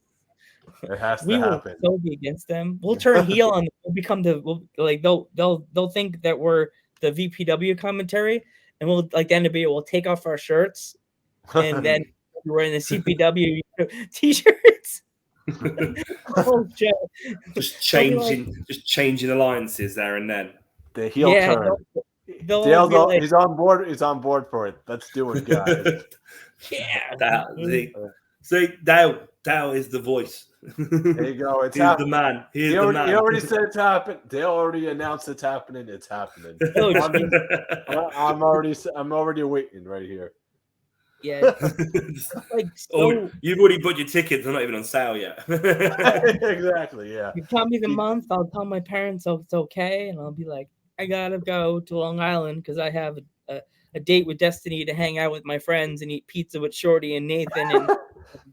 It has to happen. We will so be against them. We'll turn heel on them. We'll become they'll think that we're the VPW commentary, and we'll we'll take off our shirts, and then we're in the CPW t-shirts. Just changing alliances there and then. The heel turn. He's on board. He's on board for it. Let's do it, guys. Yeah. See, Dale is the voice. There you go. He's the man. He already said it's happening. Dale already announced it's happening. It's happening. I'm already waiting right here. Yeah. You've already bought your tickets. They're not even on sale yet. Exactly. Yeah. You tell me the month. I'll tell my parents it's okay, and I'll be like, I gotta go to Long Island because I have a date with Destiny to hang out with my friends and eat pizza with Shorty and Nathan and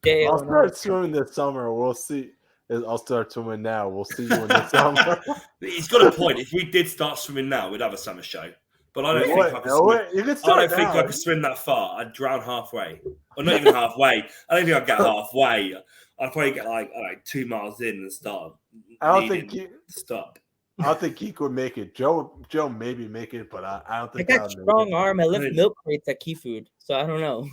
Dale. I'll start swimming this summer. We'll see. I'll start swimming now. We'll see you in the summer. He's got a point. If we did start swimming now, we'd have a summer show. But I don't think I could swim. I don't think I could swim that far. I'd drown halfway. Or not even halfway. I don't think I'd get halfway. I'd probably get like 2 miles in and start. I don't think stop. I don't think Geek would make it. Joe maybe make it, but I don't think I got strong arm. I lift milk crates at Key Food, so I don't know.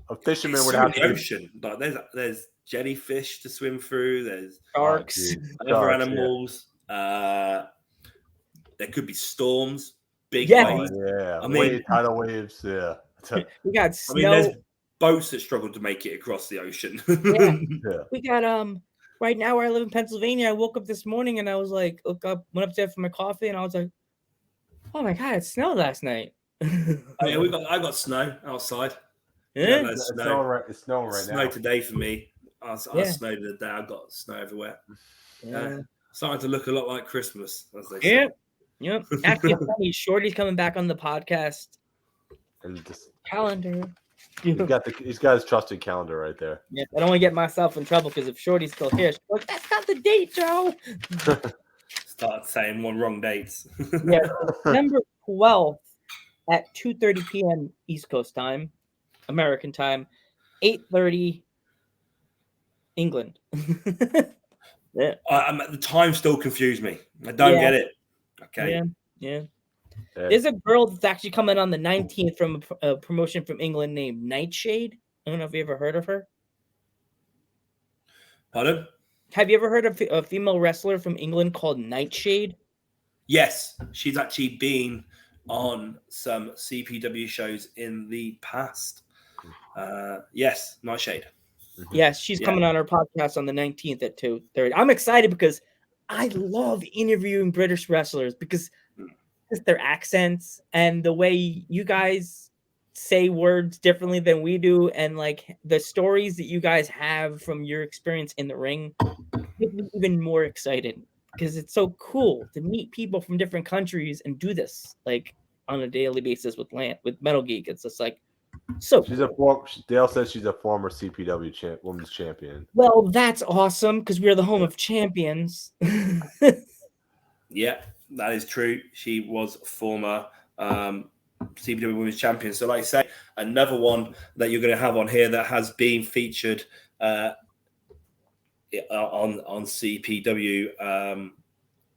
A fisherman would have the ocean. But there's jellyfish to swim through. There's sharks, other animals. Yeah. There could be storms, big waves. Yeah, I mean, tidal waves. Yeah, we got snow. I mean, there's boats that struggle to make it across the ocean. Yeah. We got right now where I live in Pennsylvania. I woke up this morning and I was like, went upstairs for my coffee, and I was like, oh my god, it snowed last night. I got snow outside. Yeah, it's snowing right now. Snow today for me. I snowed the day. I got snow everywhere. Yeah, starting to look a lot like Christmas, as they say. Yep. Actually, funny, Shorty's coming back on the podcast. And just calendar. He's got his trusted calendar right there. Yeah, I don't want to get myself in trouble because if Shorty's still here, she's like, that's not the date, Joe. Start saying wrong dates. Yeah, September 12th at 2:30 p.m. East Coast time, American time, 8:30 England. Yeah, the time still confused me. I don't get it. Okay. Yeah. There's a girl that's actually coming on the 19th from a promotion from England named Nightshade. I don't know if you ever heard of her. Pardon? Have you ever heard of a female wrestler from England called Nightshade? Yes, she's actually been on some CPW shows in the past. Yes, Nightshade. Yes, she's coming on our podcast on the 19th at 2:30. I'm excited because I love interviewing British wrestlers because just their accents and the way you guys say words differently than we do, and like the stories that you guys have from your experience in the ring make me even more excited because it's so cool to meet people from different countries and do this like on a daily basis with Metal Geek. It's just like so Dale says she's a former CPW women's champion. Well, that's awesome because we're the home of champions. Yeah, that is true. She was former. CPW Women's Champion. So, like I say, another one that you're going to have on here that has been featured on CPW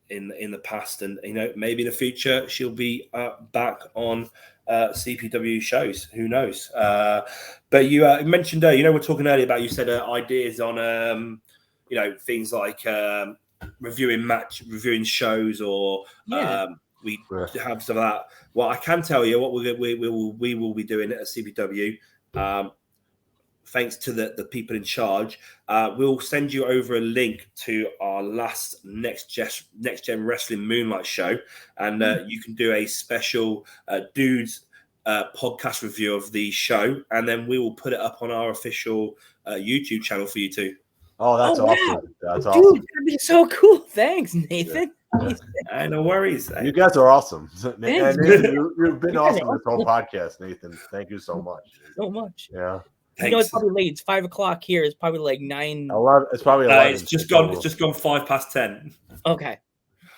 in the past, and maybe in the future she'll be back on CPW shows. Who knows? But you mentioned, we're talking earlier about, you said ideas on things like reviewing shows, or we have some of that. Well, I can tell you what we will be doing at CPW. Thanks to the people in charge, we'll send you over a link to our last Next Gen Wrestling Moonlight show, and you can do a special dudes podcast review of the show, and then we will put it up on our official YouTube channel for you too. Oh, that's awesome! Wow. That's Dude, awesome. that'd be so cool. Thanks, Nathan. Yeah. No worries. You guys are awesome. Thanks, Nathan, you've been awesome this whole podcast, Nathan. Thank you so much. So much. Yeah. It's probably late. It's 5 o'clock here. It's probably like 9. 11. It's probably 11. It's just gone 5 past 10. Okay.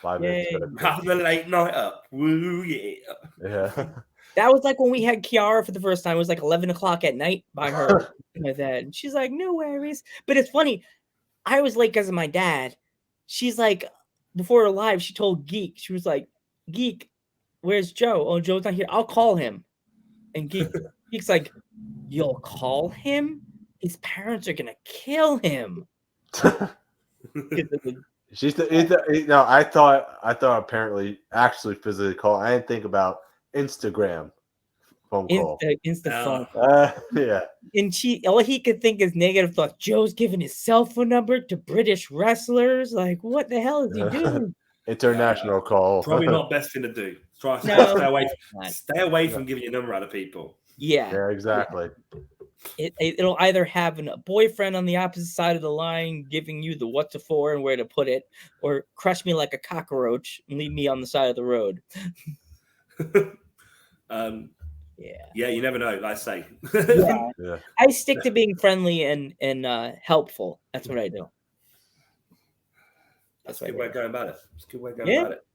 5 minutes. Having a late night up. Woo, yeah. Yeah. That was like when we had Kiara for the first time. It was like 11 o'clock at night by her. Like that. And she's like, no worries. But it's funny. I was late because of my dad. She's like, before her live, she told Geek. She was like, Geek, where's Joe? Oh, Joe's not here. I'll call him. And Geek's like, you'll call him? His parents are going to kill him. I thought apparently actually physically call. I didn't think about Instagram phone call. Insta phone. Yeah. And all he could think is negative thoughts. Joe's giving his cell phone number to British wrestlers. Like, what the hell is he doing? International call. Probably not best thing to do. Stay away from giving your number out of people. Yeah, exactly. It'll either have a boyfriend on the opposite side of the line giving you the what to for and where to put it, or crush me like a cockroach and leave me on the side of the road. Yeah, you never know, like I say. Yeah. I stick to being friendly and helpful. That's what I do. That's a good way of going about it. It's a good way of going about it.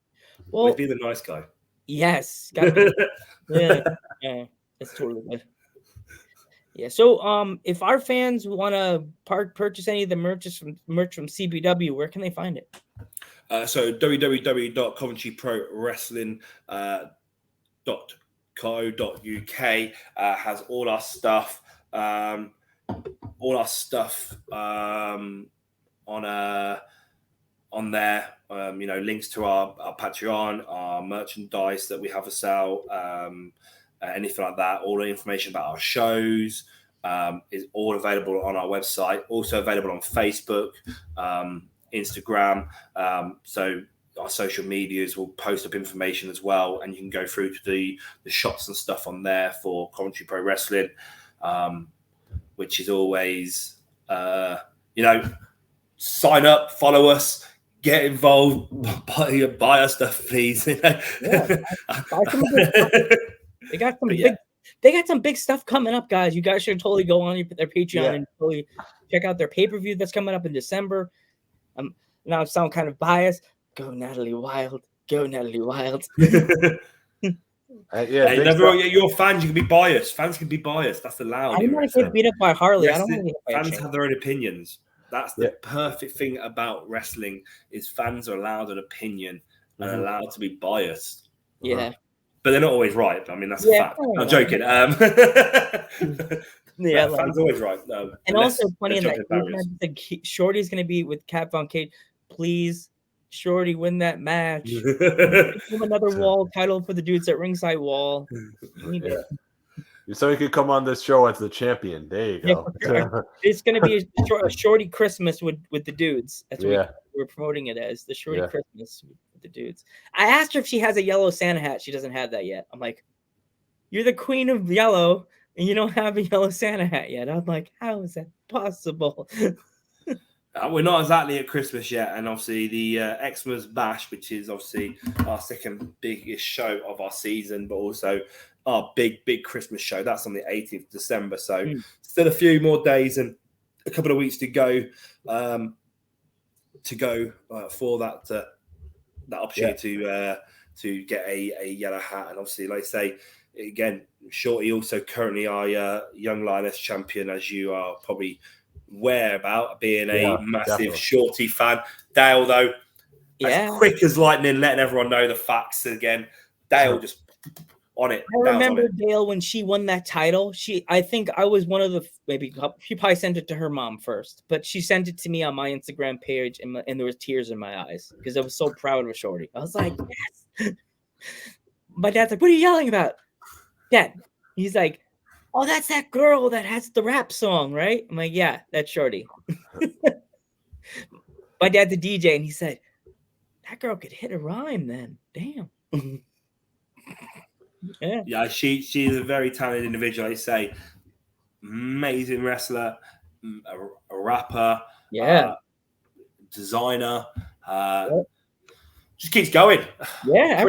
Well, be the nice guy. Yes. Yeah, that's totally good. Yeah. So if our fans want to purchase any of the merch from CPW, where can they find it? So www.coventryprowrestling.co.uk has all our stuff. On there, links to our Patreon, our merchandise that we have for sale, anything like that. All the information about our shows is all available on our website. Also available on Facebook, Instagram. So our social medias will post up information as well, and you can go through to the shots and stuff on there for Coventry Pro Wrestling, which is always, sign up, follow us. Get involved, buy our stuff, please. They got some big stuff coming up, guys. You guys should totally go on their Patreon and totally check out their pay-per-view that's coming up in December. Now I sound kind of biased. Go Natalie Wild. Go Natalie Wild. You're fans. You can be biased. Fans can be biased. That's allowed. I don't want to get beat up by Harley. Yes, I don't want to get beat up by fans have their own opinions. That's the perfect thing about wrestling is fans are allowed an opinion and allowed to be biased. Yeah. But they're not always right. I mean, that's a fact. I'm joking. Fans are always right. And also, funny in that Shorty's going to be with Cat Von Cage. Please, Shorty, win that match. Give another wall title for the dudes at Ringside Wall. So he could come on this show as the champion. There you go. It's going to be a Shorty Christmas with the dudes. That's what we're promoting it as, the Shorty Christmas with the dudes. I asked her if she has a yellow Santa hat. She doesn't have that yet. I'm like, you're the queen of yellow, and you don't have a yellow Santa hat yet. I'm like, how is that possible? We're not exactly at Christmas yet, and obviously the Xmas Bash, which is obviously our second biggest show of our season, but also our big Christmas show. That's on the 18th of December. So still a few more days and a couple of weeks to go for that opportunity to get a yellow hat. And obviously, like I say, again, Shorty also currently our Young Lioness champion, as you are probably aware about, being a massive definitely. Shorty fan. Dale, though, as quick as lightning, letting everyone know the facts again. Dale just on it. I remember Dale when she won that title. I think I was one of the she probably sent it to her mom first, but she sent it to me on my Instagram page, and there was tears in my eyes because I was so proud of Shorty. I was like, yes. My dad's like, what are you yelling about, Dad? He's like, oh, that's that girl that has the rap song, right? I'm like, yeah, that's Shorty. My dad's a DJ, and he said, that girl could hit a rhyme then. Damn. Yeah, she's a very talented individual. I say, amazing wrestler, a rapper, designer. Just keeps going. Yeah,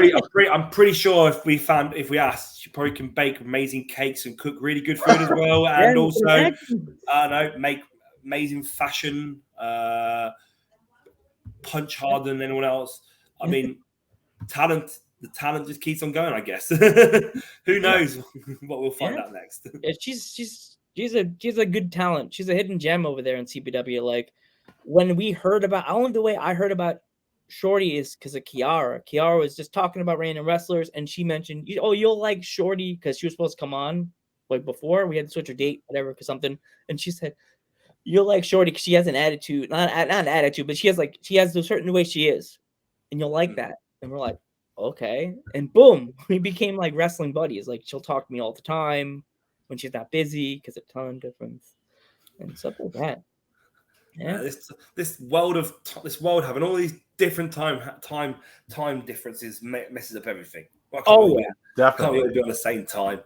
I'm pretty sure if we asked, she probably can bake amazing cakes and cook really good food as well, and also make amazing fashion, punch harder than anyone else. I mean, talent. The talent just keeps on going, I guess. Who knows what we'll find out next? She's a good talent. She's a hidden gem over there in CPW. Like when we heard about, only the way I heard about Shorty is because of Kiara. Kiara was just talking about random wrestlers, and she mentioned, you'll like Shorty because she was supposed to come on like before we had to switch her date, whatever, because something. And she said, you'll like Shorty because she has an attitude, not an attitude, but she has a certain way she is, and you'll like that. And we're like, okay. And boom, we became like wrestling buddies. Like she'll talk to me all the time when she's not busy because of time difference and stuff like that. Yeah. This world having all these different time differences messes up everything. Definitely. Can't be on the same time.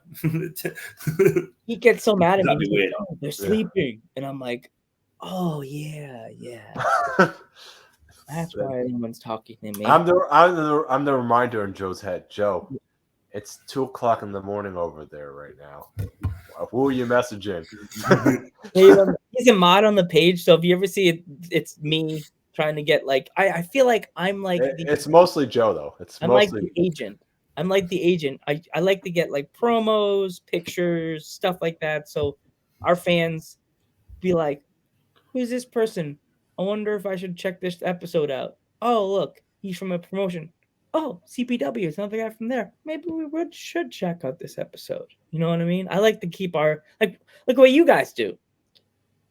He gets so mad at me. That'd be weird. Like, they're sleeping, and I'm like, oh yeah. That's why everyone's talking to me. I'm the reminder in Joe's head. Joe, it's 2:00 in the morning over there right now. Who are you messaging? He's a mod on the page, so if you ever see it, it's me trying to get like I feel like I'm like it's mostly Joe though. I'm mostly like the agent. I'm like the agent. I like to get like promos, pictures, stuff like that. So our fans be like, who's this person? I wonder if I should check this episode out. Oh, look, he's from a promotion. Oh, CPW, it's another guy from there. Maybe we should check out this episode. You know what I mean? I like to keep our look what you guys do.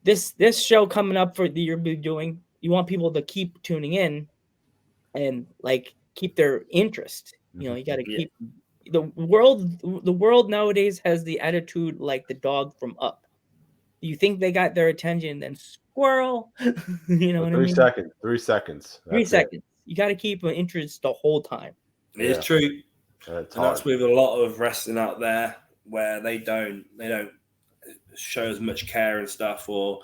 This show coming up for the year we're doing. You want people to keep tuning in and like keep their interest. You know, you got to keep the world nowadays has the attitude like the dog from Up. You think they got their attention, then squirrel. You know what I mean? 3 seconds. 3 seconds. You got to keep an interest the whole time. It's true. That's with a lot of wrestling out there where they don't show as much care and stuff, or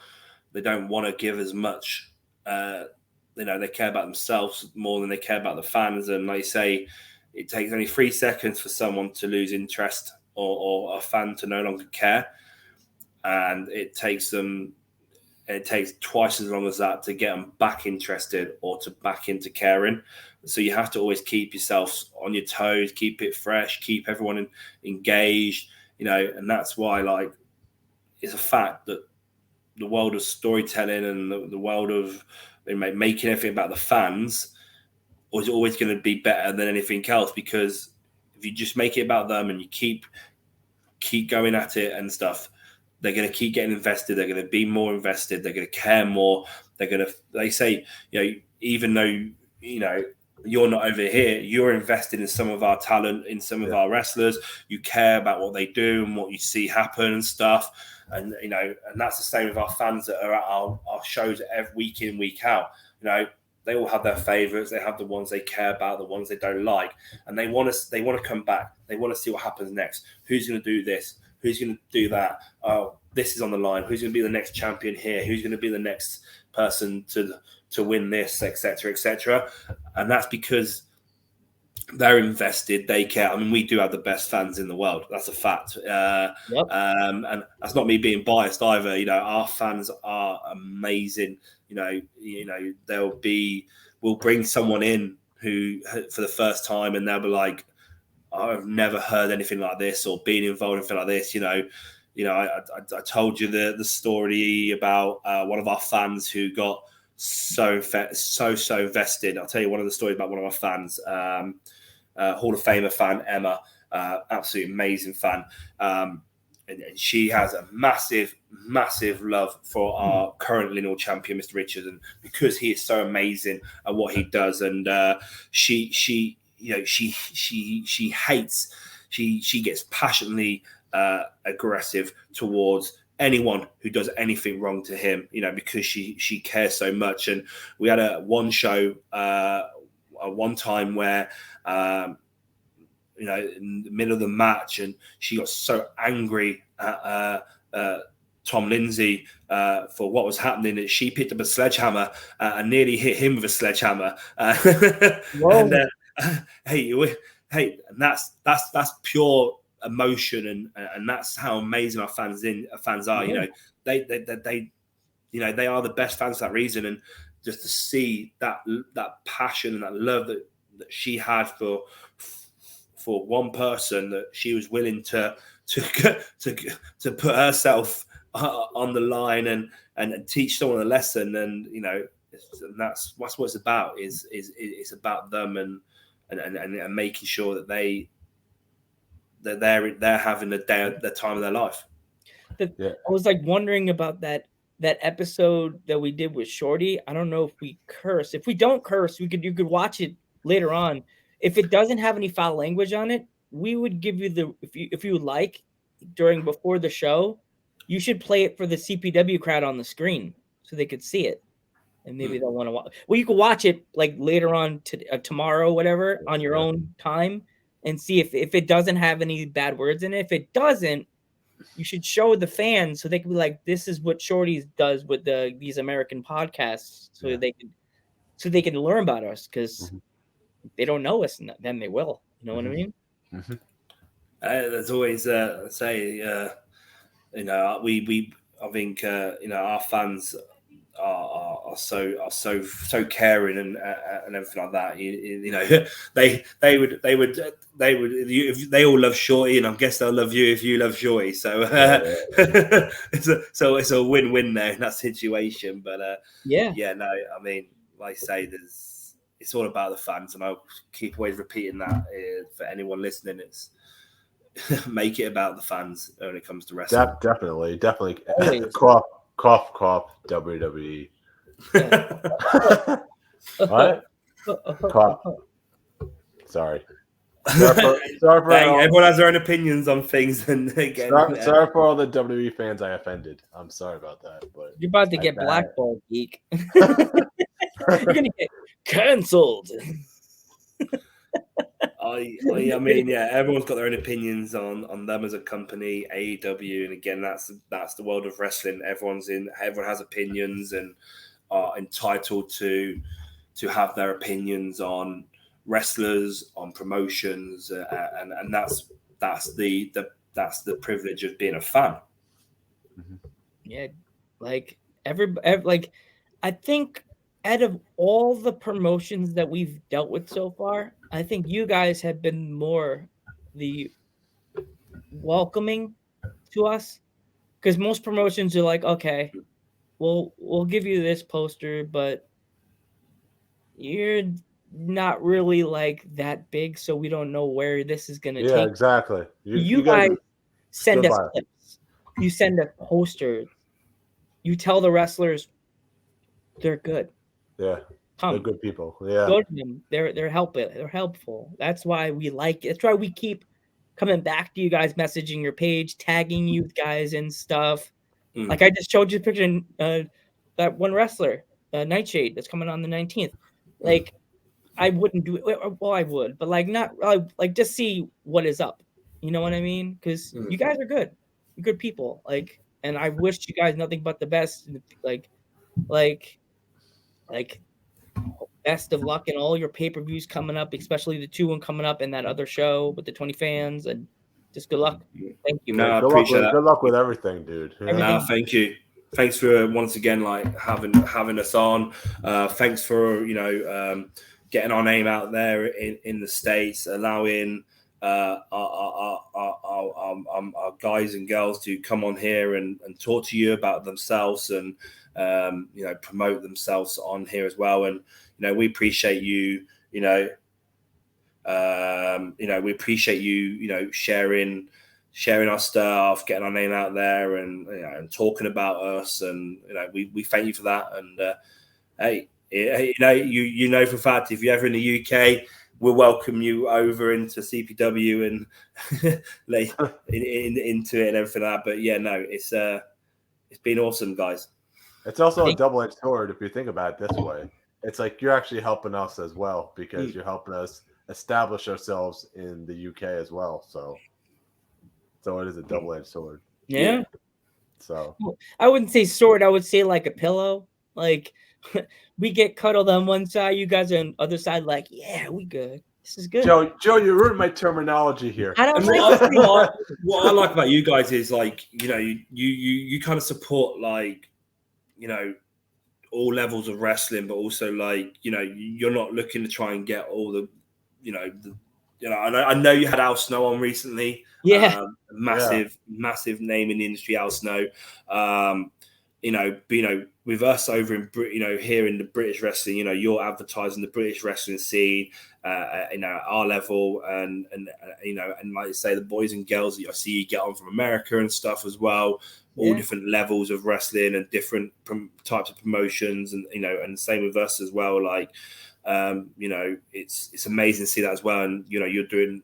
they don't want to give as much. They care about themselves more than they care about the fans. And like you say, it takes only 3 seconds for someone to lose interest or a fan to no longer care. And it takes twice as long as that to get them back interested or to back into caring. So you have to always keep yourself on your toes, keep it fresh, keep everyone engaged, and that's why, like, it's a fact that the world of storytelling and the world of making everything about the fans is always going to be better than anything else, because if you just make it about them and you keep going at it and stuff, they're going to keep getting invested. They're going to be more invested. They're going to care more. They say, even though, you're not over here, you're invested in some of our talent, in some of our wrestlers. You care about what they do and what you see happen and stuff. And, and that's the same with our fans that are at our shows every week in, week out. They all have their favorites. They have the ones they care about, the ones they don't like. And they want to come back. They want to see what happens next. Who's going to do this? Who's going to do that? Oh, this is on the line. Who's going to be the next champion here? Who's going to be the next person to win this, etc., etc.? And that's because they're invested. They care. I mean, we do have the best fans in the world. That's a fact. And that's not me being biased either. Our fans are amazing. We'll bring someone in who for the first time, and they'll be like, I've never heard anything like this or been involved in anything like this. I told you the story about one of our fans who got so vested. I'll tell you one of the stories about one of our fans, Hall of Famer fan Emma, absolutely amazing fan. And she has a massive love for our current lineal champion, Mr. Richards, and because he is so amazing at what he does, and she gets passionately aggressive towards anyone who does anything wrong to him, because she cares so much. And we had one show one time where in the middle of the match, and she got so angry at Tom Lindsay for what was happening that she picked up a sledgehammer and nearly hit him with a sledgehammer. And and that's pure emotion, and that's how amazing our fans are. Yeah. They are the best fans for that reason, and just to see that passion and that love that she had for one person, that she was willing to put herself on the line and teach someone a lesson, and that's what it's about. It's about them and making sure that they're having the time of their life. I was like wondering about that episode that we did with Shorty. I don't know if we curse. If we don't curse, you could watch it later on. If it doesn't have any foul language on it, we would give you if you would like, before the show, you should play it for the CPW crowd on the screen so they could see it, and maybe they'll want to watch. Well, you can watch it like later on tomorrow, whatever, on your own time, and see if it doesn't have any bad words in it. If it doesn't, you should show the fans so they can be like, this is what Shorty does with these American podcasts, so they can learn about us, because if they don't know us, then they will. You know what I mean? Mm-hmm. There's always I think our fans are so caring and everything like that. They all love Shorty, and I guess they'll love you if you love Shorty. So it's a win-win there in that situation. But I mean, like I say, it's all about the fans, and I'll keep always repeating that for anyone listening. It's make it about the fans when it comes to wrestling. Definitely. Always. Cough, WWE. What? Cough. Sorry. Sorry for everyone has their own opinions on things, and again, sorry for all the WWE fans I offended. I'm sorry about that, but you're about to get blackballed, geek. You're gonna get canceled. I mean, everyone's got their own opinions on them as a company, AEW, and again, that's the world of wrestling. Everyone has opinions and are entitled to have their opinions on wrestlers, on promotions, and that's the privilege of being a fan. Yeah, like like I think out of all the promotions that we've dealt with so far, I think you guys have been more the welcoming to us, because most promotions are like, okay, we'll give you this poster, but you're not really like that big, so we don't know where this is gonna take. Exactly. You guys send us clips. You send us posters. You tell the wrestlers they're good. Yeah. They're good people. Yeah. Go to them. They're helpful. That's why we like it. That's why we keep coming back to you guys, messaging your page, tagging you guys and stuff. Like I just showed you a picture that one wrestler, Nightshade, that's coming on the 19th. Like I wouldn't do it. Well, I would, but like not like just see what is up. You know what I mean? Because you guys are good. You're good people. Like, and I wish you guys nothing but the best. Like best of luck in all your pay-per-views coming up, especially the 2 coming up and that other show with the 20 fans, and just good luck. Thank you. No, I appreciate that. Good luck with everything, dude. No, thank you. Thanks for once again having us on. Thanks for getting our name out there in the States, allowing our guys and girls to come on here and talk to you about themselves and promote themselves on here as well. And we appreciate you. We appreciate you. Sharing our stuff, getting our name out there, and talking about us. And we thank you for that. And hey, for a fact, if you're ever in the UK, we'll welcome you over into CPW and into it and everything like that. But yeah, no, it's been awesome, guys. It's also a double-edged sword if you think about it this way. It's like you're actually helping us as well because you're helping us establish ourselves in the UK as well. So it is a double-edged sword. Yeah. So I wouldn't say sword. I would say like a pillow. Like we get cuddled on one side, you guys are on the other side. Like, yeah, we good. This is good. Joe, you ruined my terminology here. I don't what I like about you guys is like you kind of support like all levels of wrestling, but also like you're not looking to try and get all the I know you had Al Snow on recently. Yeah. Massive name in the industry, Al Snow. With us over in here in the British wrestling, you're advertising the British wrestling scene, our level, and like I say, the boys and girls that I see you get on from America and stuff as well, all different levels of wrestling and different types of promotions, and and same with us as well. Like, it's amazing to see that as well, and you're doing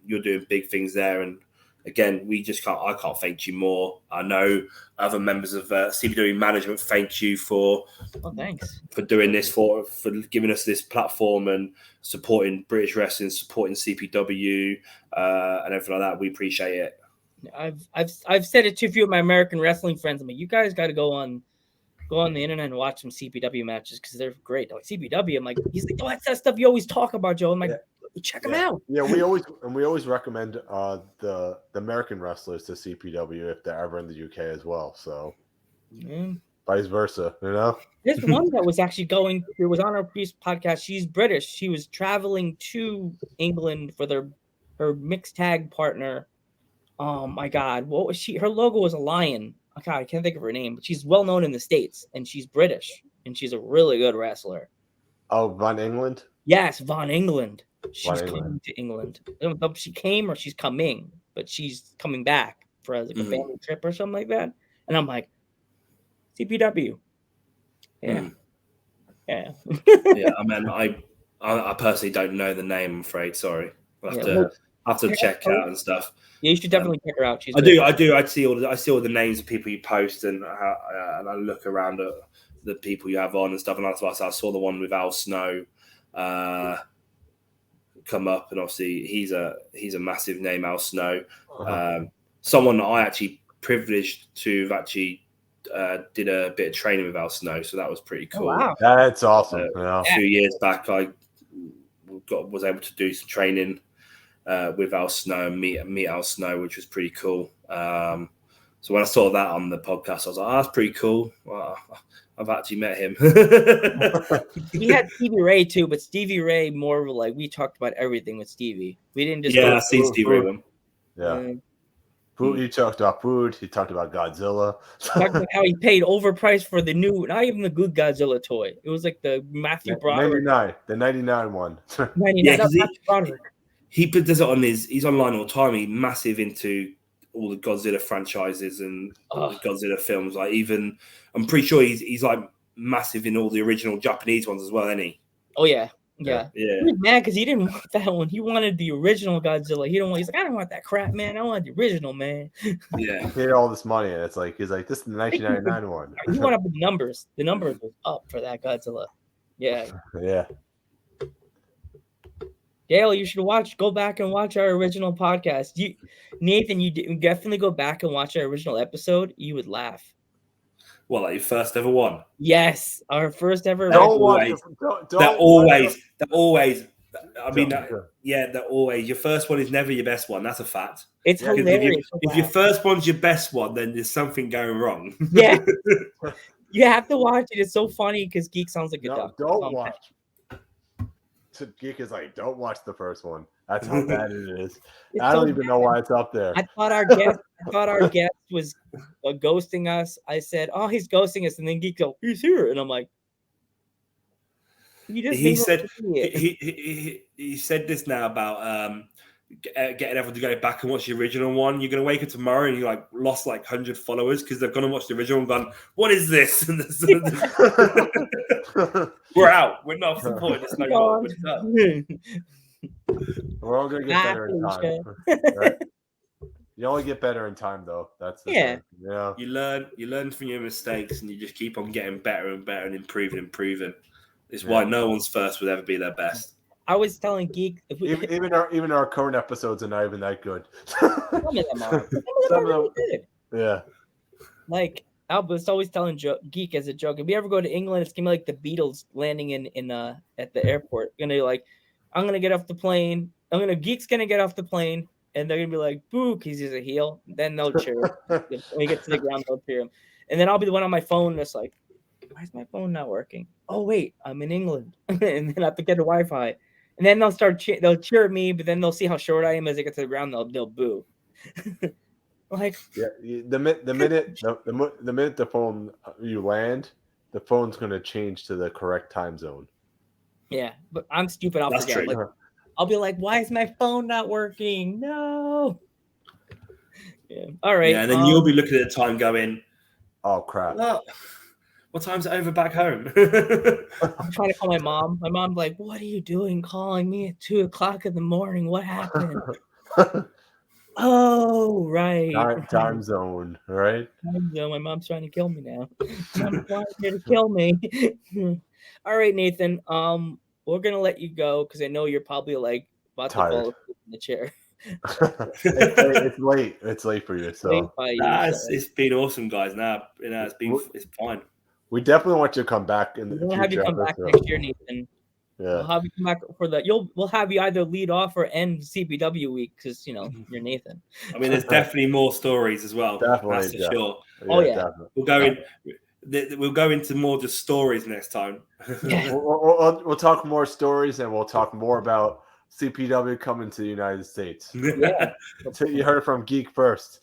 big things there. And again, I can't thank you more. I know other members of CPW management thank you for doing this, for giving us this platform and supporting British wrestling, supporting CPW, and everything like that. We appreciate it. I've said it to a few of my American wrestling friends. I'm like, you guys got to go on the internet and watch some CPW matches because they're great. Like CPW, I'm like, he's like, oh, that's that stuff you always talk about, Joe. I'm like, check them out. Yeah, we always recommend the American wrestlers to CPW if they're ever in the UK as well. So vice versa, There's one that was actually it was on our previous podcast. She's British. She was traveling to England for her mixed tag partner. Oh my God, what was she? Her logo was a lion. Oh God, I can't think of her name, but she's well known in the States and she's British and she's a really good wrestler. Oh, Von England? Yes, Von England. She's coming to England. I don't know if she came or she's coming, but she's coming back for like a family trip or something like that. And I'm like, CPW. Yeah. Yeah. Yeah, I mean, I personally don't know the name, I'm afraid. Sorry. I'll have to check out and stuff. Yeah, you should definitely check her out. I do. I see all the names of people you post, and I look around at the people you have on and stuff. And that's why I saw the one with Al Snow come up, and obviously he's a massive name, Al Snow. Someone that I actually privileged to have actually did a bit of training with Al Snow, so that was pretty cool. Oh, wow. That's awesome. A few years back, I was able to do some training with Al Snow and meet Al Snow, which was pretty cool. So when I saw that on the podcast, I was like, that's pretty cool. Well, I've actually met him. We had Stevie Ray too, but Stevie Ray more like we talked about everything with Stevie. We didn't just I've seen Stevie Ray one. Yeah. Food, he talked about food. He talked about Godzilla. Talked about how he paid overpriced for the new, not even the good Godzilla toy. It was like the Matthew Broderick. The 99 one. 99. Yeah, he does it on he's online all the time. He's massive into all the Godzilla franchises and all the Godzilla films. Like even, I'm pretty sure he's like massive in all the original Japanese ones as well, isn't he? Oh yeah. Yeah. He was mad because he didn't want that one. He wanted the original Godzilla. He's like, I don't want that crap, man. I want the original, man. Yeah. He paid all this money, and it's like he's like, this is the 1999 one. You want up the numbers. The numbers was up for that Godzilla. Yeah. Yeah. Dale, you should go back and watch our original podcast. Nathan, you definitely go back and watch our original episode. You would laugh. What, like your first ever one? Yes, our first ever. Always. I mean, that always. Your first one is never your best one. That's a fact. It's hilarious. If your first one's your best one, then there's something going wrong. Yeah. You have to watch it. It's so funny because Geek sounds like a duck. Don't watch. Geek is like, don't watch the first one. That's how bad it is. It's I don't so even know why it's up there. I thought our guest was ghosting us. I said, "Oh, he's ghosting us," and then Geek go, "He's here," and I'm like, "You just He said he said this now about getting everyone to go back and watch the original one. You're gonna wake up tomorrow and you like lost like 100 followers because they've gone and watched the original and gone, "What is this?" And we're out. We're not supporting this no more. We're done. We're all gonna get better in time. Right? You only get better in time, though. That's the thing. Yeah. You learn from your mistakes, and you just keep on getting better and better and improving. It's why no one's first would ever be their best. I was telling Geek, even our current episodes are not even that good. Some of them are. Some of them are really good. Yeah. Like Albert's always telling Geek as a joke. If you ever go to England, it's gonna be like the Beatles landing in at the airport. Gonna be like, I'm gonna get off the plane. Geek's gonna get off the plane, and they're gonna be like, "Boo!" Because he's a heel. Then they'll cheer. When he gets to the ground, they'll cheer him. And then I'll be the one on my phone that's like, "Why is my phone not working? Oh wait, I'm in England." And then I have to get the Wi-Fi. And then they'll they'll cheer at me, but then they'll see how short I am as I get to the ground. They'll boo. Like, yeah, the minute the phone you land, the phone's gonna change to the correct time zone. Yeah, but I'm stupid. I'll forget. True. Like, I'll be like, "Why is my phone not working?" No. Yeah. All right. Yeah, and then you'll be looking at the time, going, "Oh crap! What time's it over back home?" I'm trying to call my mom. My mom's like, "What are you doing calling me at 2:00 in the morning? What happened?" Oh, right. Time zone, right? Time zone. My mom's trying to kill me now. Mom's trying to kill me. All right, Nathan. We're gonna let you go because I know you're probably like about to fall asleep in the chair. It's late. It's late for you. So it's been awesome, guys. It's fine. We definitely want you to come back in the future. We'll have you come back next year, Nathan. Yeah. We'll have you come back for we'll have you either lead off or end CPW week because you're Nathan. I mean, there's definitely more stories as well. Definitely, that's for sure. Oh yeah. Definitely. We'll go into more just stories next time. Yeah. We'll talk more stories and we'll talk more about CPW coming to the United States. Yeah. You heard it from Geek first.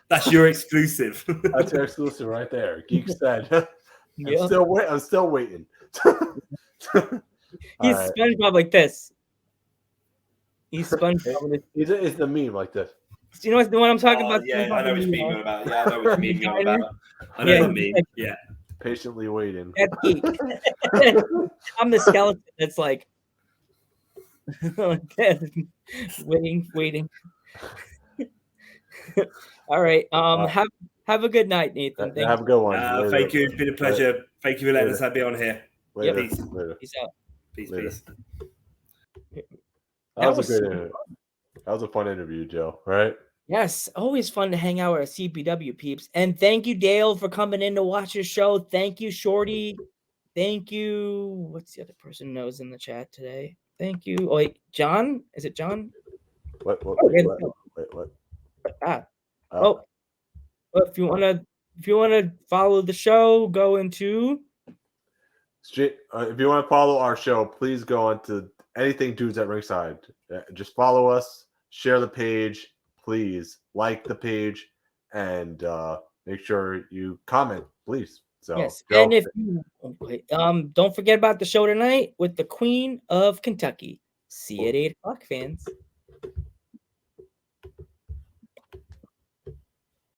That's your exclusive. That's your exclusive right there. Geek said. Yeah. I'm still waiting. He's SpongeBob like this. He's SpongeBob. It's the meme like this. You know what I'm talking about? Yeah, I know what you mean about. Yeah, I know what you mean about. I know what you mean. Yeah. Patiently waiting. That's Geek. I'm the skeleton that's like waiting. All right. Have a good night, Nathan. Have a good one. Thank you. It's been a pleasure. Thank you for letting us be on here. Later. Peace. Peace out. Peace. That was a good interview. That was a fun interview, Joe. Right? Yes, always fun to hang out with CPW peeps. And thank you, Dale, for coming in to watch the show. Thank you, Shorty. Thank you. What's the other person knows in the chat today? Thank you. Oh, wait, John? Is it John? What? Well, if you wanna follow the show, go into if you want to follow our show, please go on to anything Dudes at Ringside. Just follow us, share the page, please like the page, and make sure you comment, please. So yes, and if you don't forget about the show tonight with the Queen of Kentucky. See you at 8:00, fans.